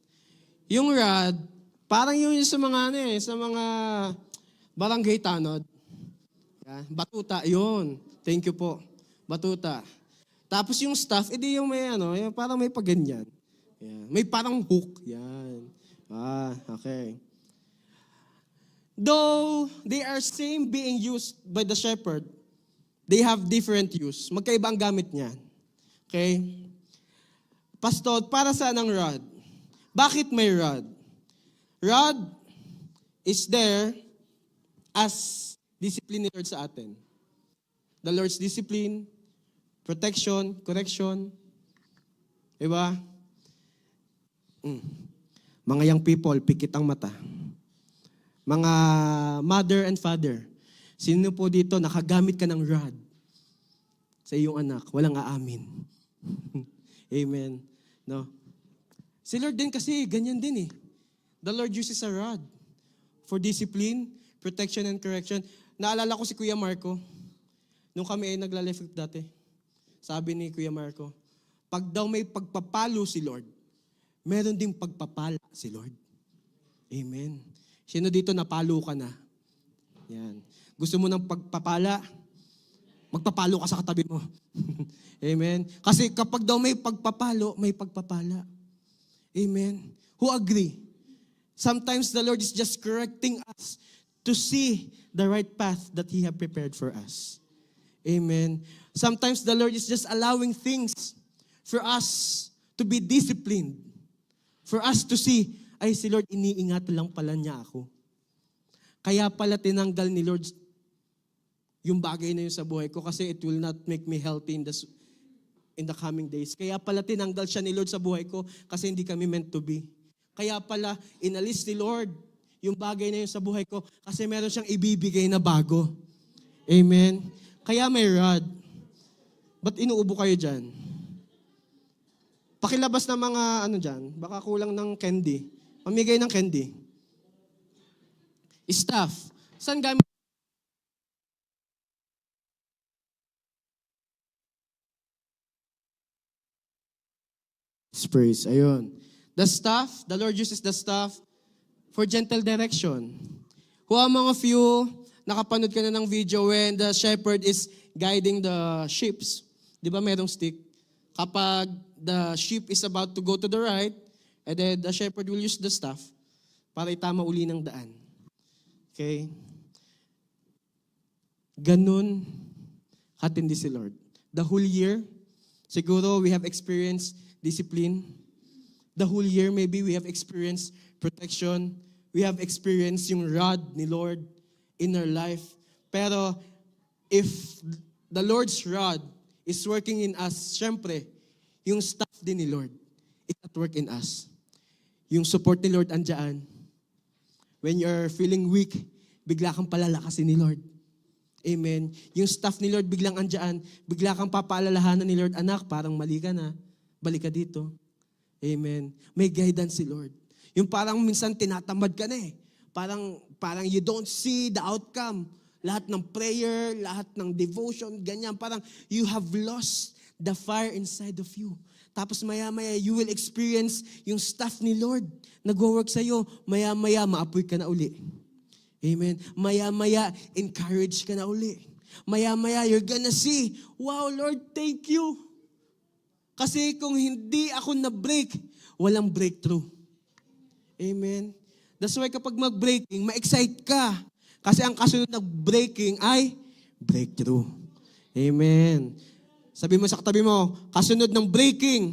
Yung rod, parang yung sa mga sa mga barangay tanod. Yan. Batuta, yun. Thank you po. Batuta. Tapos yung staff, edi yung may yung parang may paganyan. Yan. May parang hook. Yan. Okay. Though they are same being used by the shepherd, they have different use. Magkaiba ang gamit niyan. Okay? Pastor, para saan ang rod? Bakit may rod? Rod is there as discipline ni Lord sa atin. The Lord's discipline, protection, correction. Diba? Mga young people, pikit ang mata. Mga mother and father, sino po dito nakagamit ka ng rod sa iyong anak? Walang aamin. Amen. No? Si Lord din kasi, ganyan din eh. The Lord uses a rod for discipline, protection, and correction. Naalala ko si Kuya Marco, nung kami ay nagla-life group dati. Sabi ni Kuya Marco, pag daw may pagpapalo si Lord, meron ding pagpapala si Lord. Amen. Sino dito napalo ka na? Yan. Gusto mo ng pagpapala? Magpapalo ka sa katabi mo. Amen. Kasi kapag daw may pagpapalo, may pagpapala. Amen. Who agree? Sometimes the Lord is just correcting us to see the right path that He have prepared for us. Amen. Sometimes the Lord is just allowing things for us to be disciplined. For us to see, ay si Lord, iniingat lang pala niya ako. Kaya pala tinanggal ni Lord yung bagay na yun sa buhay ko kasi it will not make me healthy in the coming days. Kaya pala tinanggal siya ni Lord sa buhay ko kasi hindi kami meant to be. Kaya pala inalis ni Lord yung bagay na yun sa buhay ko kasi meron siyang ibibigay na bago. Amen? Kaya may rod. Ba't inuubo kayo dyan? Pakilabas na mga dyan, baka kulang ng candy. Pamigay ng candy. Staff. Saan gamit? Praise. Ayun. The staff, the Lord uses the staff for gentle direction. Who among of you, nakapanood ka na ng video when the shepherd is guiding the sheep? Di ba merong stick? Kapag the sheep is about to go to the right, and then the shepherd will use the staff para itama uli ng daan. Okay? Ganun katindi si Lord. The whole year, siguro we have experienced discipline. The whole year, maybe we have experienced protection. We have experienced yung rod ni Lord in our life. Pero if the Lord's rod is working in us, syempre, yung staff din ni Lord is at work in us. Yung support ni Lord andyan. When you're feeling weak, bigla kang palalakasin ni Lord. Amen. Yung staff ni Lord biglang andyan, bigla kang papaalalahanan ni Lord, anak, parang mali ka na. Balik ka dito. Amen. May guidance si Lord. Yung parang minsan tinatamad ka na eh. Parang you don't see the outcome. Lahat ng prayer, lahat ng devotion, ganyan. Parang you have lost the fire inside of you. Tapos maya-maya, you will experience yung staff ni Lord. Nag-work sa'yo. Maya-maya, maapoy ka na uli. Amen. Maya-maya, encourage ka na uli. Maya-maya, you're gonna see, wow, Lord, thank you. Kasi kung hindi ako na-break, walang breakthrough. Amen? That's why kapag mag-breaking, ma-excite ka. Kasi ang kasunod ng breaking ay breakthrough. Amen. Sabi mo sa katabi mo, kasunod ng breaking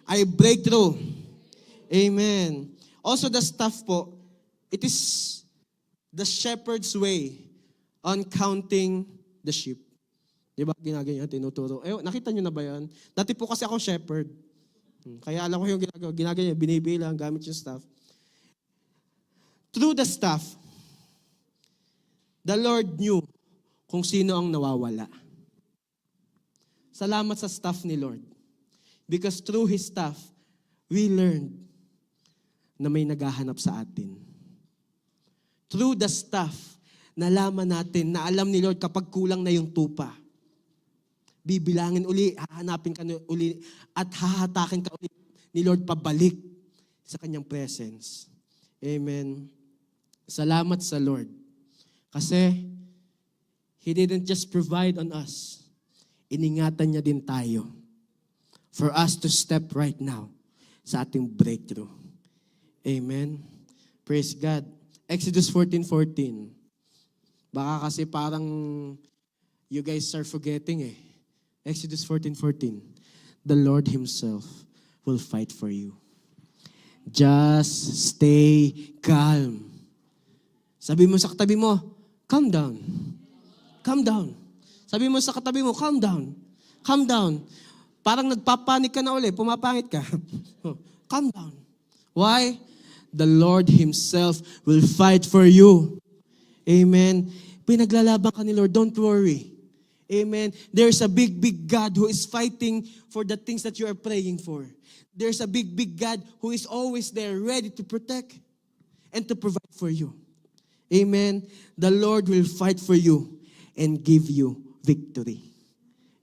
ay breakthrough. Amen. Also the staff po, it is the shepherd's way on counting the sheep. Di ba? Ginaganyan, tinuturo. Nakita nyo na ba yan? Dati po kasi ako shepherd. Kaya alam ko yung ginagawa, binibilang, gamit yung staff. Through the staff, the Lord knew kung sino ang nawawala. Salamat sa staff ni Lord. Because through His staff, we learned na may naghahanap sa atin. Through the staff, nalaman natin na alam ni Lord kapag kulang na yung tupa. Bibilangin uli, hahanapin ka uli, at hahatakin ka uli ni Lord pabalik sa kanyang presence. Amen. Salamat sa Lord. Kasi, He didn't just provide on us. Iningatan niya din tayo for us to step right now sa ating breakthrough. Amen. Praise God. Exodus 14:14. Baka kasi parang you guys are forgetting eh. Exodus 14:14. The Lord Himself will fight for you. Just stay calm. Sabi mo sa katabi mo, calm down. Calm down. Sabi mo sa katabi mo, calm down. Calm down. Parang nagpapanik ka na uli, pumapangit ka. Calm down. Why? The Lord Himself will fight for you. Amen. Pinaglalaban ka ni Lord, don't worry. Amen. There's a big, big God who is fighting for the things that you are praying for. There's a big, big God who is always there, ready to protect and to provide for you. Amen. The Lord will fight for you and give you victory.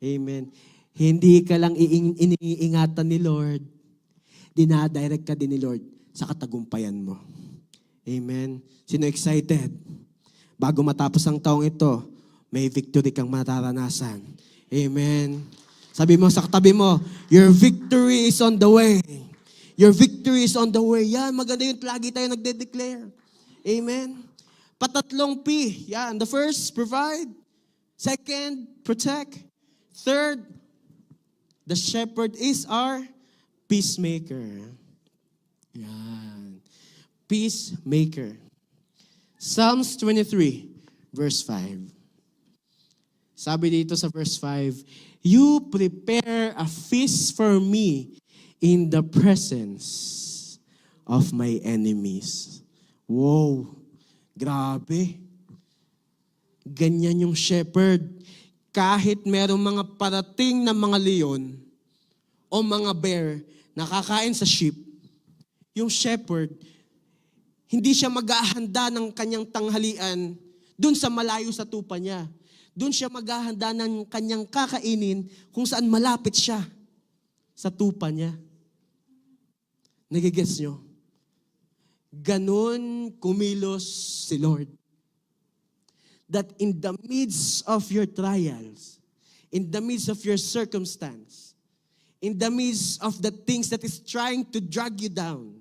Amen. Hindi ka lang iniingatan ni Lord. Dinadirect ka din ni Lord sa katagumpayan mo. Amen. Sino excited? Bago matapos ang taong ito, may victory kang mataranasan. Amen. Sabi mo sa katabi mo, your victory is on the way. Your victory is on the way. Yan, maganda yung lagi tayo nagde-declare. Amen. Patatlong P. Yan. The first, provide. Second, protect. Third, the shepherd is our peacemaker. Yan. Peacemaker. Psalms 23, verse 5. Sabi dito sa verse 5, you prepare a feast for me in the presence of my enemies. Wow. Grabe. Ganyan yung shepherd. Kahit merong mga parating na mga leon o mga bear na kakain sa sheep, yung shepherd, hindi siya maghahanda ng kanyang tanghalian dun sa malayo sa tupa niya. Dun siya maghahanda ng kanyang kakainin kung saan malapit siya sa tupa niya. Nagigets nyo? Ganon kumilos si Lord. That in the midst of your trials, in the midst of your circumstance, in the midst of the things that is trying to drag you down,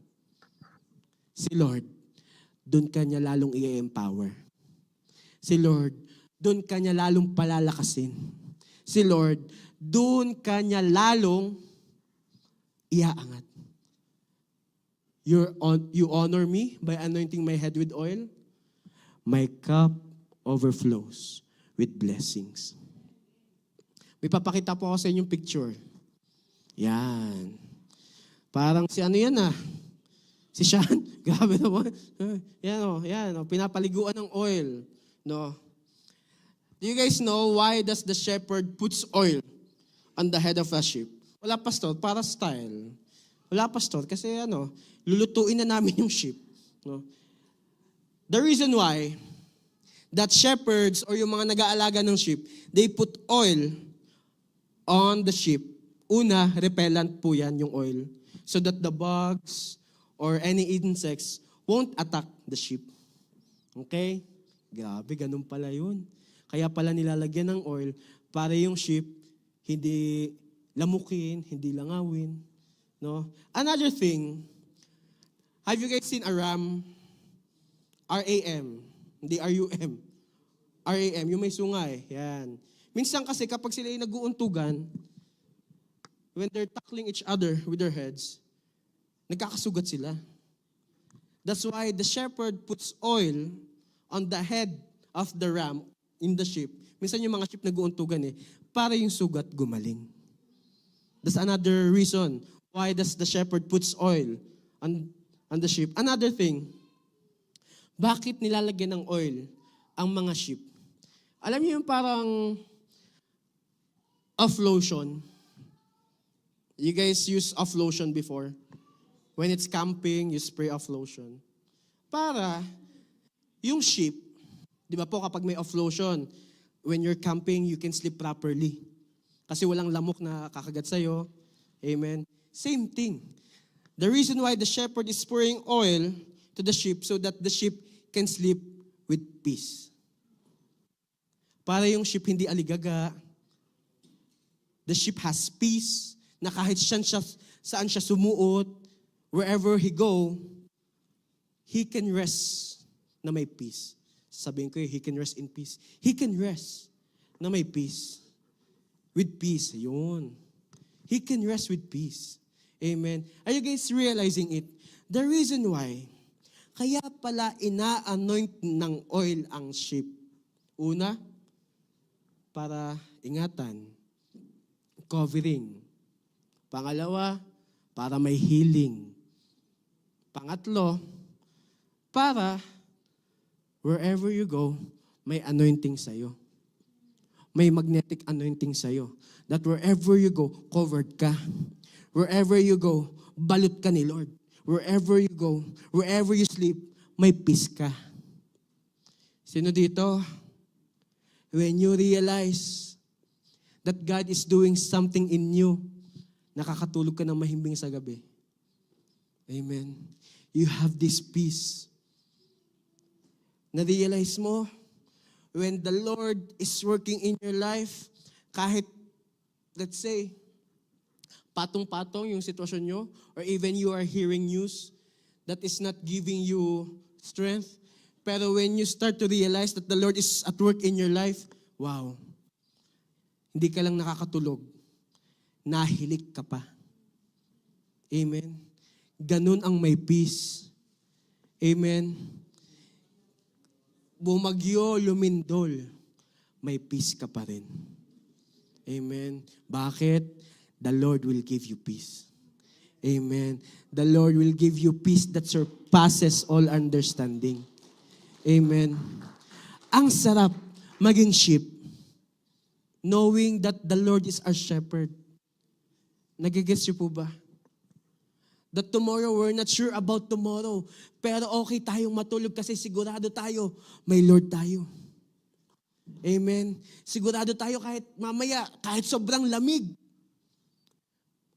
si Lord, doon ka niya lalong i-empower. Si Lord, doon ka niya lalong palalakasin. Si Lord, doon ka niya lalong iaangat. You honor me by anointing my head with oil. My cup overflows with blessings. May papakita po ako sa inyong picture. Yan. Parang si ano yan ah. Si Sean. Grabe naman. Yan o. Pinapaliguan ng oil. No. Do you guys know why does the shepherd puts oil on the head of a sheep? Wala, pastor, para style. Wala, pastor, kasi lulutuin na namin yung sheep. No? The reason why that shepherds or yung mga nag-aalaga ng sheep, they put oil on the sheep. Una, repellent po yan, yung oil. So that the bugs or any insects won't attack the sheep. Okay? Grabe, ganun pala yun. Kaya pala nilalagyan ng oil para yung sheep hindi lamukin, hindi langawin. No? Another thing, have you guys seen a ram? R-A-M. Hindi R-U-M. R-A-M, yung may sungay. Yan. Minsan kasi kapag sila ay nag-uuntugan, when they're tackling each other with their heads, nagkakasugat sila. That's why the shepherd puts oil on the head of the ram in the sheep. Minsan yung mga sheep nag-uuntugan para yung sugat gumaling. That's another reason why does the shepherd puts oil on the sheep. Another thing, bakit nilalagyan ng oil ang mga sheep? Alam niyo yung parang off lotion. You guys use off lotion before? When it's camping, you spray off lotion. Para yung sheep, di ba po kapag may off lotion, when you're camping, you can sleep properly. Kasi walang lamok na kakagat sa'yo. Amen. Same thing. The reason why the shepherd is pouring oil to the sheep so that the sheep can sleep with peace. Para yung sheep hindi aligaga. The sheep has peace na kahit saan siya sumuot, wherever he go, he can rest na may peace. Sabihin ko, he can rest in peace. He can rest na may peace. With peace, yun. He can rest with peace. Amen. Are you guys realizing it? The reason why, kaya pala ina-anoint ng oil ang sheep. Una, para ingatan, covering. Pangalawa, para may healing. Pangatlo, para wherever you go, may anointing sa'yo. May magnetic anointing sa'yo. That wherever you go, covered ka. Wherever you go, balot ka ni Lord. Wherever you go, wherever you sleep, may peace ka. Sino dito? When you realize that God is doing something in you, nakakatulog ka ng mahimbing sa gabi. Amen. You have this peace. Na-realize mo, when the Lord is working in your life, kahit, let's say, patong-patong yung sitwasyon nyo, or even you are hearing news that is not giving you strength, pero when you start to realize that the Lord is at work in your life, wow, hindi ka lang nakakatulog, nahilik ka pa. Amen. Ganun ang may peace. Amen. Bumagyo, lumindol, may peace ka pa rin. Amen. Bakit? The Lord will give you peace. Amen. The Lord will give you peace that surpasses all understanding. Amen. Ang sarap maging sheep, knowing that the Lord is our shepherd. Nagigets niyo po ba? That tomorrow, we're not sure about tomorrow. Pero okay tayong matulog kasi sigurado tayo, may Lord tayo. Amen. Sigurado tayo kahit mamaya, kahit sobrang lamig.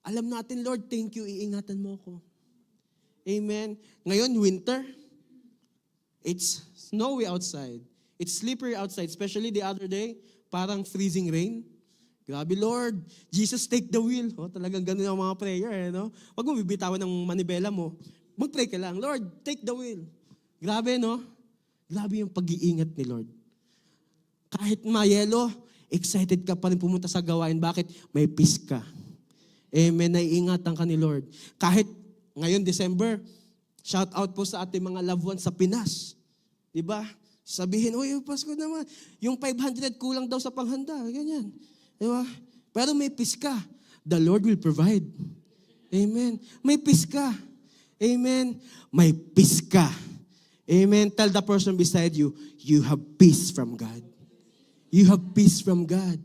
Alam natin, Lord, thank you, iingatan mo ko. Amen. Ngayon, winter. It's snowy outside. It's slippery outside, especially the other day, parang freezing rain. Grabe, Lord, Jesus, take the wheel. Oh, talagang ganun ang mga prayer, no? Huwag mo bibitawan ng manibela mo. Mag-pray ka lang, Lord, take the wheel. Grabe, no? Grabe yung pag-iingat ni Lord. Kahit mayelo, excited ka pa rin pumunta sa gawain. Bakit? May peace ka. Amen, naiingatan ka ni Lord. Kahit ngayon, December, shout out po sa ating mga loved ones sa Pinas. Diba? Sabihin, uy, Pasko naman. Yung 500 kulang daw sa panghanda. Ganyan. Diba? Pero may peace ka. The Lord will provide. Amen. May peace ka. Amen. May peace ka. Amen. Tell the person beside you, you have peace from God. You have peace from God.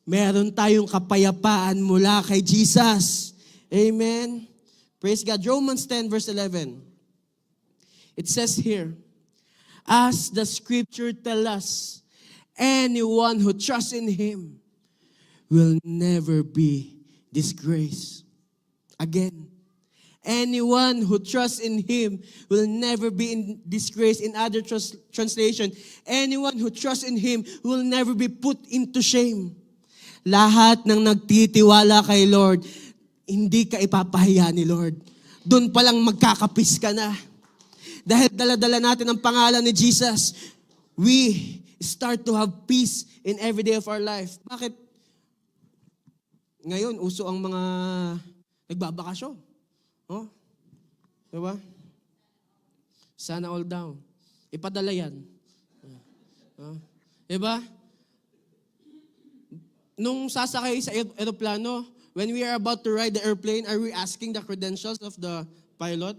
Meron tayong kapayapaan mula kay Jesus. Amen. Praise God. Romans 10 verse 11. It says here, as the scripture tells us, anyone who trusts in Him will never be disgraced. Again, anyone who trusts in Him will never be in disgrace. In other translation, anyone who trusts in Him will never be put into shame. Lahat ng nagtitiwala kay Lord, hindi ka ipapahiya ni Lord. Doon pa lang magkakapis ka na. Dahil dala-dala natin ang pangalan ni Jesus, we start to have peace in every day of our life. Bakit? Ngayon, uso ang mga nagbabakasyon. Oh? Diba? Sana all down. Ipadala yan. Diba? Nung sasakay sa aeroplano, when we are about to ride the airplane, are we asking the credentials of the pilot?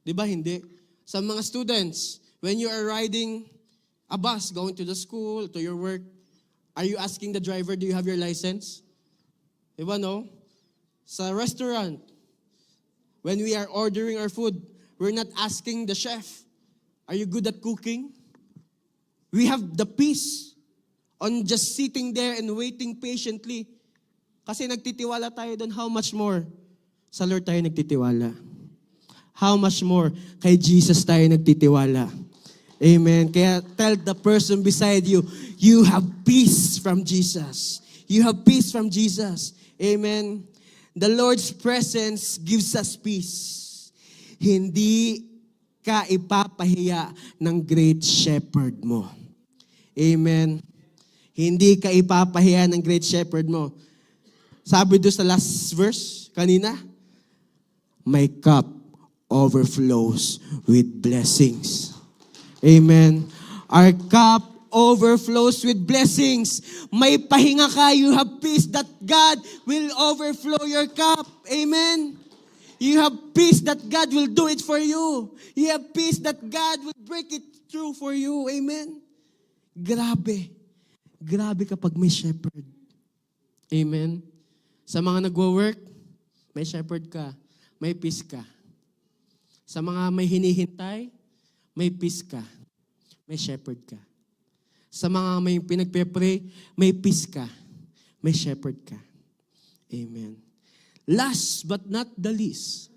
Diba? Hindi. Sa mga students, when you are riding a bus, going to the school, to your work, are you asking the driver, do you have your license? Diba, no? Sa restaurant, when we are ordering our food, we're not asking the chef, are you good at cooking? We have the peace on just sitting there and waiting patiently. Kasi nagtitiwala tayo doon, how much more sa Lord tayo nagtitiwala? How much more kay Jesus tayo nagtitiwala? Amen. Kaya tell the person beside you, you have peace from Jesus. You have peace from Jesus. Amen. The Lord's presence gives us peace. Hindi ka ipapahiya ng great shepherd mo. Amen. Hindi ka ipapahiya ng great shepherd mo. Sabi doon sa last verse kanina, my cup overflows with blessings. Amen. Our cup overflows with blessings. May pahinga ka, you have peace that God will overflow your cup. Amen. You have peace that God will do it for you. You have peace that God will break it through for you. Amen. Grabe. Grabe kapag may shepherd. Amen. Sa mga nagwo-work, may shepherd ka. May peace ka. Sa mga may hinihintay, may peace ka. May shepherd ka. Sa mga may pinagpe-pray, may peace ka. May shepherd ka. Amen. Last but not the least,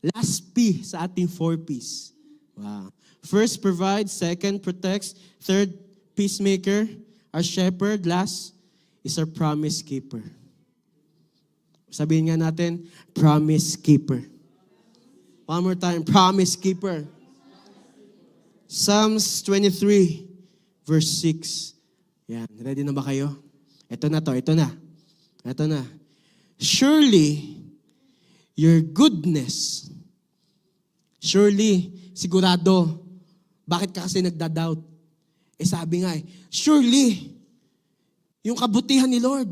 last P sa ating 4 P's. Wow. First, provides. Second, protects. Third, peacemaker. Our shepherd. Last is our promise keeper. Sabihin nga natin, promise keeper. One more time, promise keeper. Psalms 23, verse 6. Yan, ready na ba kayo? Ito na. Surely, your goodness. Surely, sigurado. Bakit ka kasi nagda-doubt? Sabi nga surely, yung kabutihan ni Lord.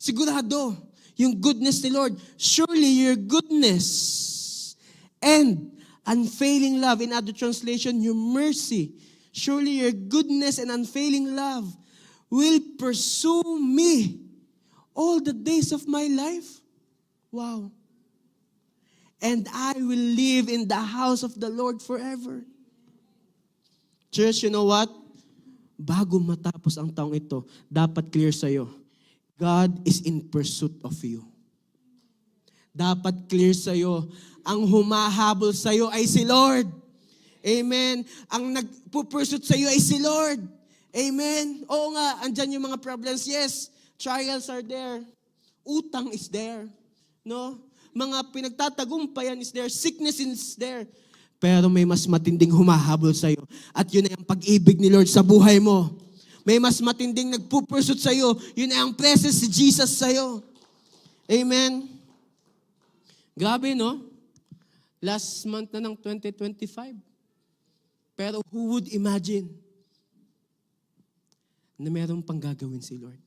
Sigurado, yung goodness ni Lord. Surely, your goodness and unfailing love. In other translation, your mercy. Surely your goodness and unfailing love will pursue me all the days of my life. Wow. And I will live in the house of the Lord forever. Church, you know what? Bago matapos ang taong ito, dapat clear sa'yo, God is in pursuit of you. Dapat clear sa'yo, ang humahabol sa'yo ay si Lord. Amen. Ang nagpupursuit sa'yo ay si Lord. Amen. Oo nga, andyan yung mga problems. Yes, trials are there. Utang is there. No? Mga pinagtatagumpayan is there. Sickness is there. Pero may mas matinding humahabol sa'yo. At yun ay ang pag-ibig ni Lord sa buhay mo. May mas matinding nagpupursuit sa'yo. Yun ay ang presence si Jesus sa'yo. Amen. Grabe, no? Last month na ng 2025. Pero who would imagine na meron pang gagawin si Lord?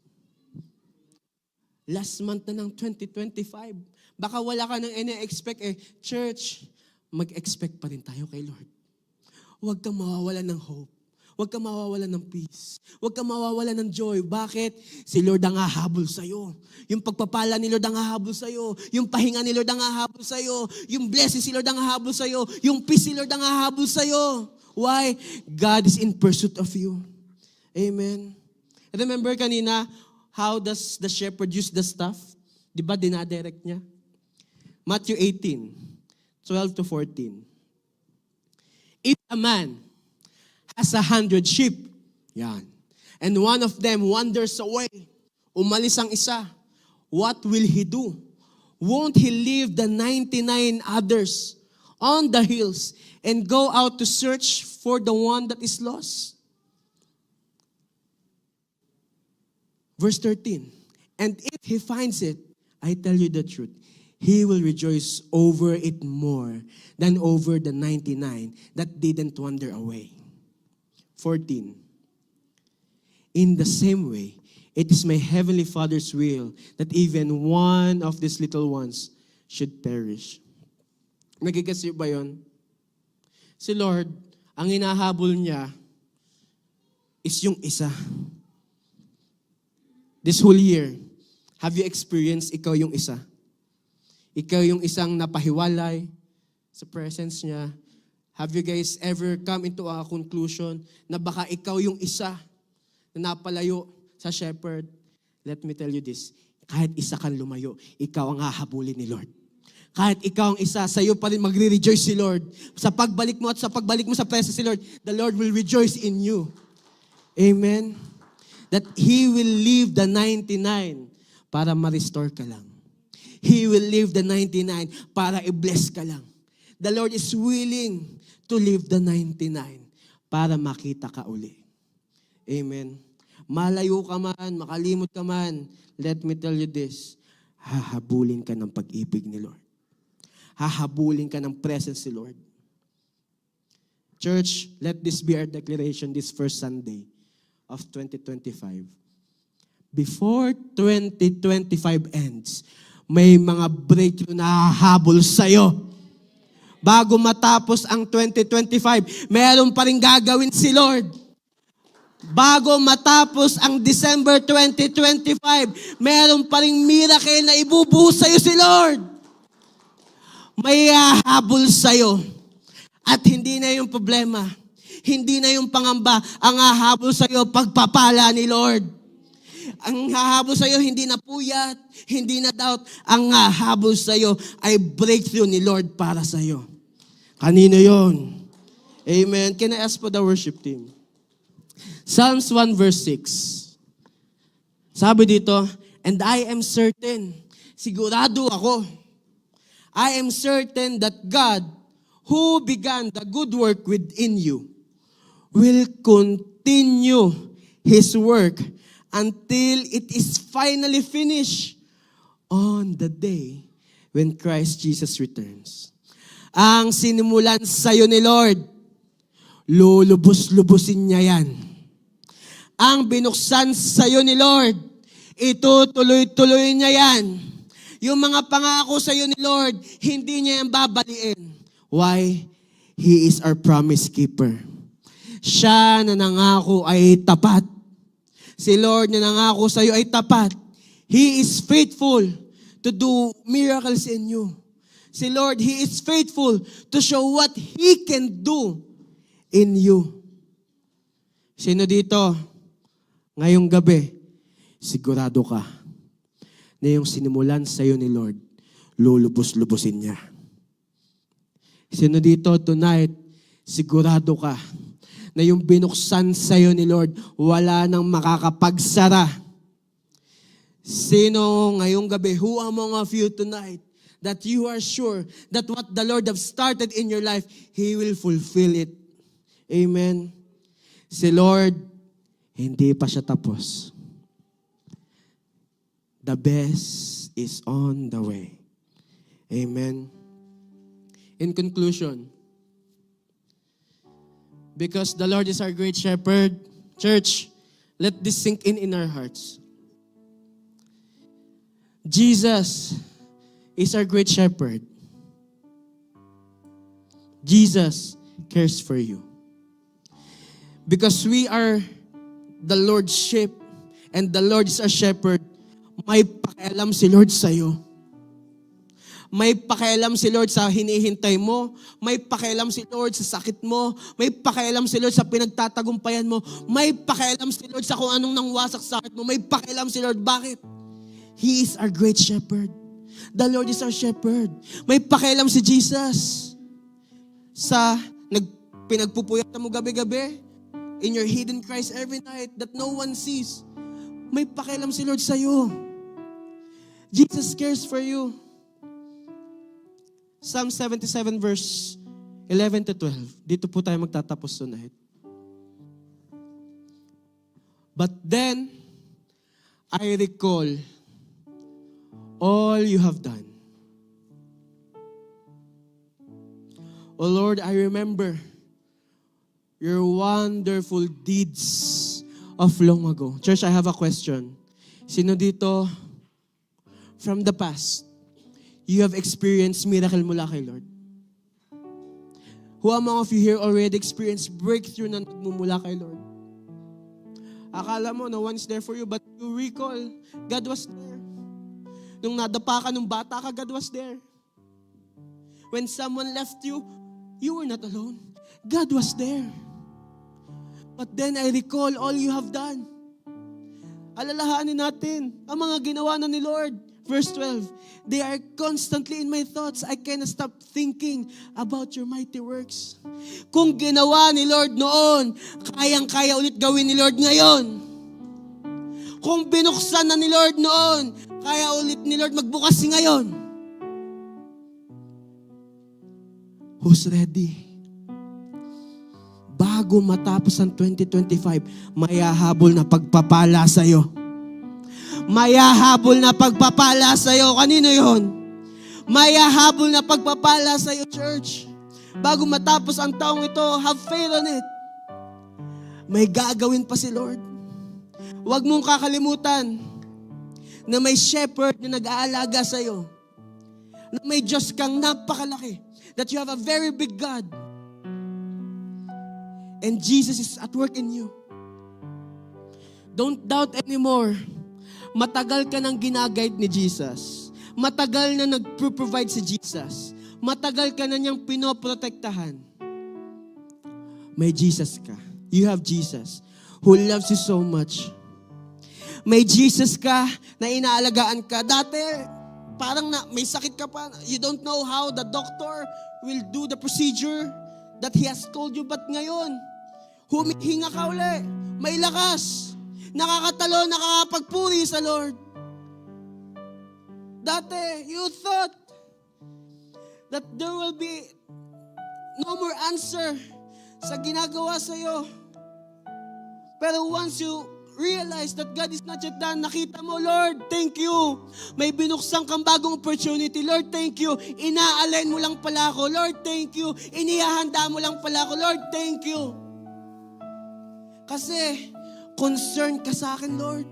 Last month na ng 2025. Baka wala ka nang ina-expect Church, mag-expect pa rin tayo kay Lord. Huwag kang mawawalan ng hope. Huwag kang mawawalan ng peace. Huwag kang mawawalan ng joy. Bakit? Si Lord ang hahabol sa'yo. Yung pagpapala ni Lord ang hahabol sa'yo. Yung pahinga ni Lord ang hahabol sa'yo. Yung blessing si Lord ang hahabol sa'yo. Yung peace si Lord ang hahabol sa'yo. Why? God is in pursuit of you. Amen. Remember kanina, how does the shepherd use the staff? Di ba dinadirect niya? Matthew 18, 12 to 14. If a man has 100 sheep, yan, and one of them wanders away, umalis ang isa, what will he do? Won't He leave the 99 others on the hills and go out to search for the one that is lost? Verse 13, and if He finds it, I tell you the truth, He will rejoice over it more than over the 99 that didn't wander away. 14, in the same way, it is my heavenly Father's will that even one of these little ones should perish. Nagigets niyo ba yun? Si Lord, ang hinahabol niya is yung isa. This whole year, have you experienced ikaw yung isa? Ikaw yung isang napahiwalay sa presence niya. Have you guys ever come into a conclusion na baka ikaw yung isa na napalayo sa shepherd? Let me tell you this, kahit isa kang lumayo, ikaw ang hahabulin ni Lord. Kahit ikaw ang isa, sa iyo pa rin magre-rejoice si Lord. Sa pagbalik mo at sa pagbalik mo sa presence si Lord, the Lord will rejoice in you. Amen? That He will leave the 99 para ma-restore ka lang. He will leave the 99 para i-bless ka lang. The Lord is willing to leave the 99 para makita ka uli. Amen. Malayo ka man, makalimot ka man, let me tell you this, hahabulin ka ng pag-ibig ni Lord. Hahabulin ka ng presence ni Lord. Church, let this be our declaration this first Sunday of 2025. Before 2025 ends, may mga breakthrough na hahabol sa'yo. Bago matapos ang 2025, meron pa rin gagawin si Lord. Bago matapos ang December 2025, meron pa rin miracle na ibubuhos sa'yo si Lord. May hahabol sa'yo. At hindi na yung problema. Hindi na yung pangamba. Ang hahabol sa'yo, pagpapala ni Lord. Ang hahabol sa'yo, hindi na puyat, hindi na doubt. Ang hahabol sa'yo ay breakthrough ni Lord para sa'yo. Kanino yon? Amen. Can I ask for the worship team? Psalms 1 verse 6. Sabi dito, and I am certain, sigurado ako, I am certain that God, who began the good work within you, will continue His work until it is finally finished on the day when Christ Jesus returns. Ang sinimulan sa'yo ni Lord, lulubos-lubusin niya yan. Ang binuksan sa'yo ni Lord, itutuloy-tuloy niya yan. Yung mga pangako sa'yo ni Lord, hindi niya yan babaliin. Why? He is our promise keeper. Siya na nangako ay tapat. Si Lord na nangako sa iyo ay tapat. He is faithful to do miracles in you. Si Lord, He is faithful to show what He can do in you. Sino dito, ngayong gabi, sigurado ka na yung sinimulan sa iyo ni Lord, lulubos-lubusin niya. Sino dito tonight, sigurado ka na yung binuksan sa'yo ni Lord, wala nang makakapagsara. Sino ngayong gabi, who among of you tonight, that you are sure that what the Lord have started in your life, He will fulfill it. Amen. Si Lord, hindi pa siya tapos. The best is on the way. Amen. In conclusion, because the Lord is our great shepherd, church, let this sink in our hearts. Jesus is our great shepherd. Jesus cares for you. Because we are the Lord's sheep and the Lord is our shepherd, may pakialam si Lord sa'yo. May pakialam si Lord sa hinihintay mo. May pakialam si Lord sa sakit mo. May pakialam si Lord sa pinagtatagumpayan mo. May pakialam si Lord sa kung anong nangwasak sa sakit mo. May pakialam si Lord. Bakit? He is our great shepherd. The Lord is our shepherd. May pakialam si Jesus sa pinagpupuyatan mo gabi-gabi in your hidden Christ every night that no one sees. May pakialam si Lord sa'yo. Jesus cares for you. Psalm 77 verse 11 to 12. Dito po tayo magtatapos tonight. But then, I recall all you have done. O Lord, I remember your wonderful deeds of long ago. Church, I have a question. Sino dito from the past, you have experienced miracle mula kay Lord? Who among of you here already experienced breakthrough na nagmumula kay Lord? Akala mo, no one's there for you, but you recall, God was there. Nung nadapa ka, nung bata ka, God was there. When someone left you, you were not alone. God was there. But then I recall all you have done. Alalahanin natin ang mga ginawa na ni Lord. Verse 12, they are constantly in my thoughts. I cannot stop thinking about your mighty works. Kung ginawa ni Lord noon, kayang-kaya ulit gawin ni Lord ngayon. Kung binuksan na ni Lord noon, kaya ulit ni Lord magbukas ngayon. Who's ready? Bago matapos ang 2025, may hahabol na pagpapala sa'yo. May hahabol na pagpapala sa'yo. Kanino yon? May hahabol na pagpapala sa'yo, church. Bago matapos ang taong ito, have faith on it. May gagawin pa si Lord. Huwag mong kakalimutan na may shepherd na nag-aalaga sa'yo. Na may Diyos kang napakalaki. That you have a very big God. And Jesus is at work in you. Don't doubt anymore. Matagal ka nang ginaguide ni Jesus. Matagal na nag-provide si Jesus. Matagal ka na niyang pinoprotektahan. May Jesus ka. You have Jesus who loves you so much. May Jesus ka na inaalagaan ka. Dati, parang may sakit ka pa. You don't know how the doctor will do the procedure that He has told you. But ngayon, humihinga ka uli. May lakas. Nakakatalo, nakakapagpuri sa Lord. Dati, you thought that there will be no more answer sa ginagawa sa'yo. Pero once you realize that God is not yet done, nakita mo, Lord, thank you. May binuksan kang bagong opportunity. Lord, thank you. Ina-align mo lang pala ako. Lord, thank you. Inihahanda mo lang pala ako. Lord, thank you. Kasi, concerned ka sa akin, Lord.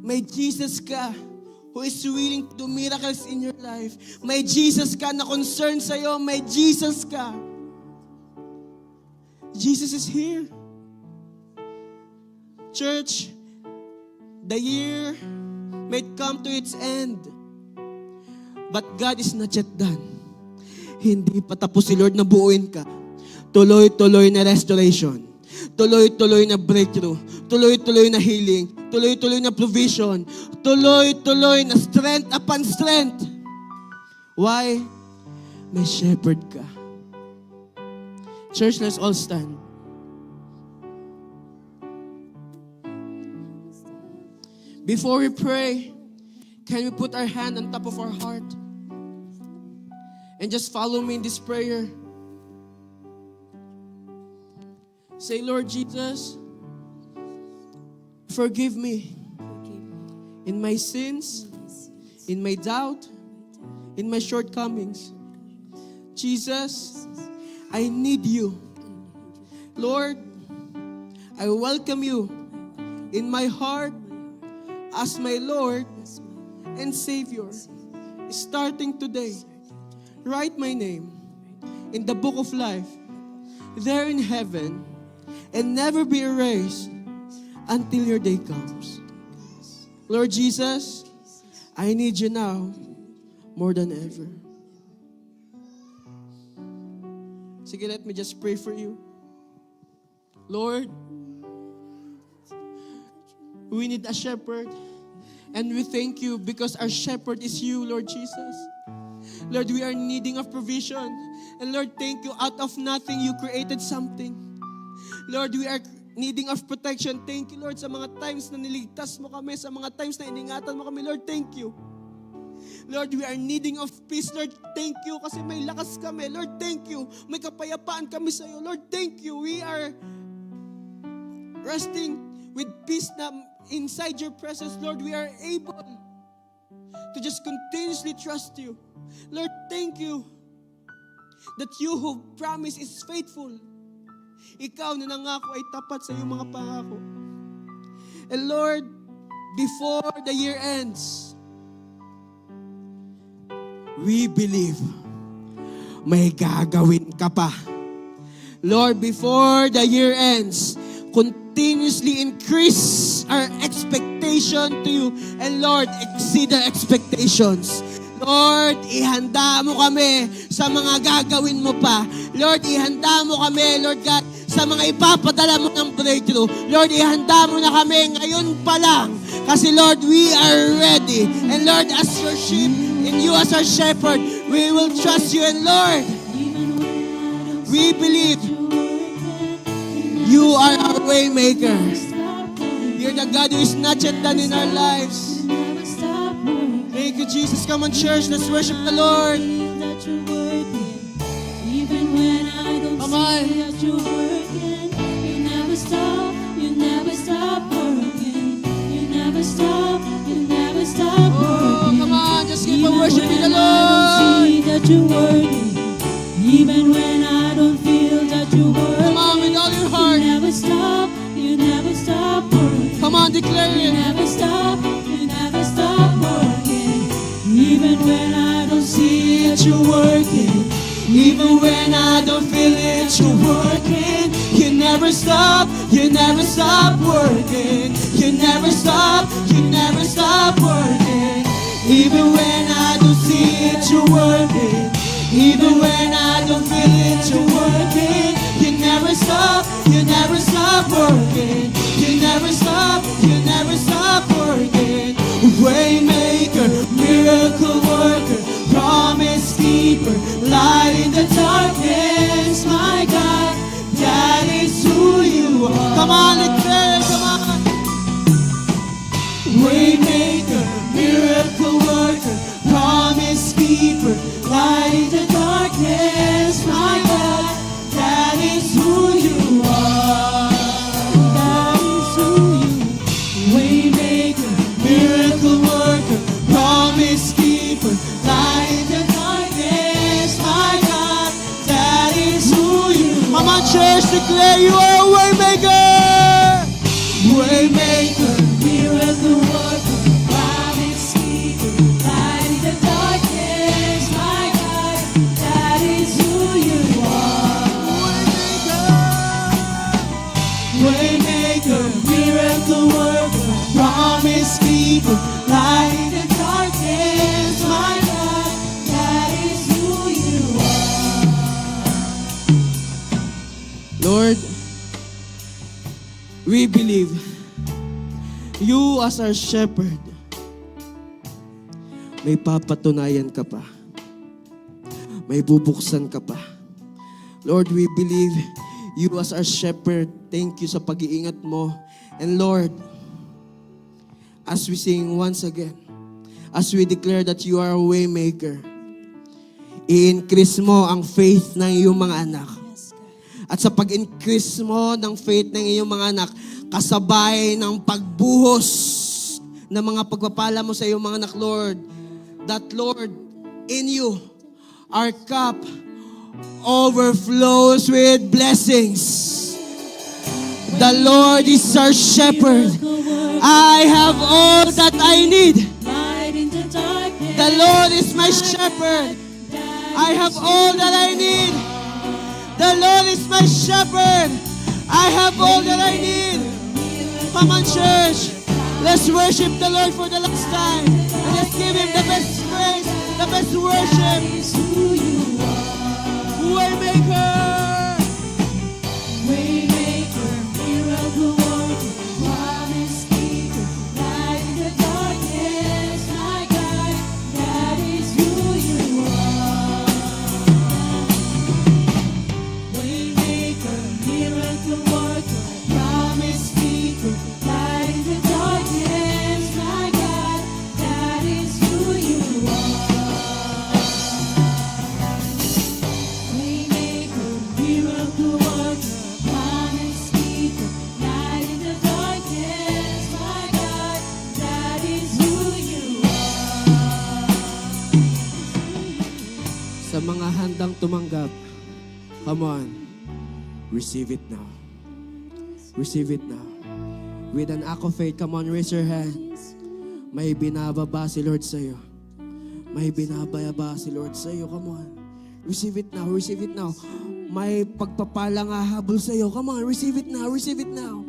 May Jesus ka who is willing to do miracles in your life. May Jesus ka na concerned sa'yo. May Jesus ka. Jesus is here. Church, the year may come to its end. But God is not yet done. Hindi pa tapos si Lord na buuin ka. Tuloy-tuloy na restoration. Tuloy-tuloy na breakthrough. Tuloy-tuloy na healing. Tuloy-tuloy na provision. Tuloy-tuloy na strength upon strength. Why? May shepherd ka. Church, let's all stand. Before we pray, can we put our hand on top of our heart? And just follow me in this prayer. Say, Lord Jesus, forgive me in my sins, in my doubt, in my shortcomings. Jesus, I need you. Lord, I welcome you in my heart as my Lord and Savior. Starting today, write my name in the book of life, there in heaven, and never be erased until your day comes. Lord Jesus, I need you now more than ever. Sige, let me just pray for you. Lord, we need a shepherd. And we thank you because our shepherd is you, Lord Jesus. Lord, we are needing of provision. And Lord, thank you. Out of nothing, you created something. Lord, we are needing of protection. Thank you, Lord, sa mga times na niligtas mo kami, sa mga times na iningatan mo kami. Lord, thank you. Lord, we are needing of peace. Lord, thank you kasi may lakas kami. Lord, thank you. May kapayapaan kami sa iyo. Lord, thank you. We are resting with peace na inside your presence. Lord, we are able to just continuously trust you. Lord, thank you that you who promise is faithful. Ikaw na nangako ay tapat sa iyong mga pangako. And Lord, before the year ends, we believe may gagawin ka pa. Lord, before the year ends, continuously increase our expectation to you. And Lord, exceed our expectations. Lord, ihanda mo kami sa mga gagawin mo pa. Lord, ihanda mo kami, Lord God, sa mga ipapadala mo ng breakthrough. Lord, ihanda mo na kami ngayon pa lang. Kasi Lord, we are ready. And Lord, as your sheep, and you as our shepherd, we will trust you. And Lord, we believe you are our way maker. You're the God who is not yet done in our lives. Thank you, Jesus. Come on, church. Let's worship the Lord. Even when I don't Come on. see that you're working, you never stop working. You never stop Oh, working. come on. Just keep on Even worshiping the when I don't Lord. see that you're working, even when I don't feel that you're working, Come on, with all your heart. you never stop working. Come on, declare You it. never stop working. Even when I don't see it, you're working. Even when I don't feel it, you're working. You never stop working. You never stop working. Even when I don't see it, you're working. Even when I don't feel it, you're working. You never stop working. You never stop working. Waymaker, miracle worker, promise keeper, light in the darkness, my God, that is who you are. Come on, declare, come on. Waymaker, miracle worker, promise keeper, light in the darkness, my God, that is who you are. That is who you are. Waymaker, miracle worker, promise keeper, light in the darkness, my God, that is who you are. Come on, church, declare you are a waymaker. Waymaker, Miracle worker, promise keeper, light in the darkness, my God, that is who you are. waymaker, miracle worker, promise keeper, light in the darkness, my God, That is who you are. Lord, we believe you as our shepherd, may papatunayan ka pa. May bubuksan ka pa. Lord, we believe you as our shepherd. Thank you sa pag-iingat mo. And Lord, as we sing once again, as we declare that you are a way maker, i-increase mo ang faith ng iyong mga anak. At sa pag-increase mo ng faith ng iyong mga anak, kasabay ng pagbuhos ng mga pagpapala mo sa iyong mga anak, Lord, that Lord, in you, our cup overflows with blessings. The Lord is our shepherd. I have all that I need. Light in the darkness. The Lord is my shepherd. I have all that I need. The Lord is my shepherd. I have all that I need. Come on, church. Let's worship the Lord for the last time. And let's give Him the best praise, the best worship. Waymaker. Waymaker, miracle worker, promise keeper, light in the darkness, my God, that is who you are. Waymaker, miracle worker, promise keeper, light in the darkness, my God, that is who you are. kang tumanggap, come on. Receive it now. Receive it now. With an act of faith, come on, raise your hand. May binababa si Lord sa'yo. May binabayaba si Lord sa'yo. Come on. Receive it now. Receive it now. May pagpapalang hahabol sa'yo. Come on. Receive it now. Receive it now.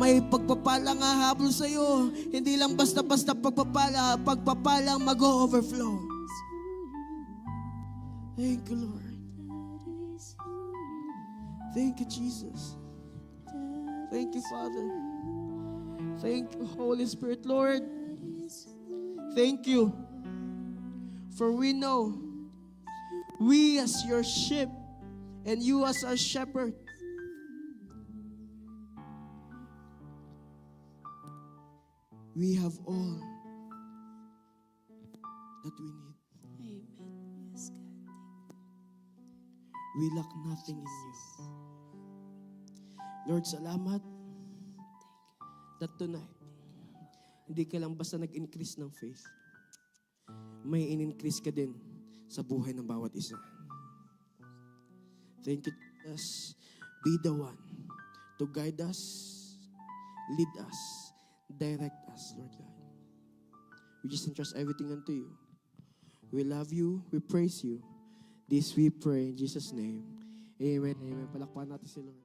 May pagpapalang hahabol sa'yo. Hindi lang basta-basta pagpapala. Pagpapalang mag-overflow. Thank you, Lord. Thank you, Jesus. Thank you, Father. Thank you, Holy Spirit, Lord. Thank you. For we know, we as your sheep, and you as our shepherd, we have all that we need. Amen. Yes, God. We lack nothing in you. Lord, salamat that tonight, hindi ka lang basta nag-increase ng faith. May in-increase ka din sa buhay ng bawat isa. Thank you, Jesus. Be the one to guide us, lead us, direct us, Lord God. We just entrust everything unto you. We love you, we praise you. This we pray in Jesus' name. Amen, amen. Palakpakan natin si Lord.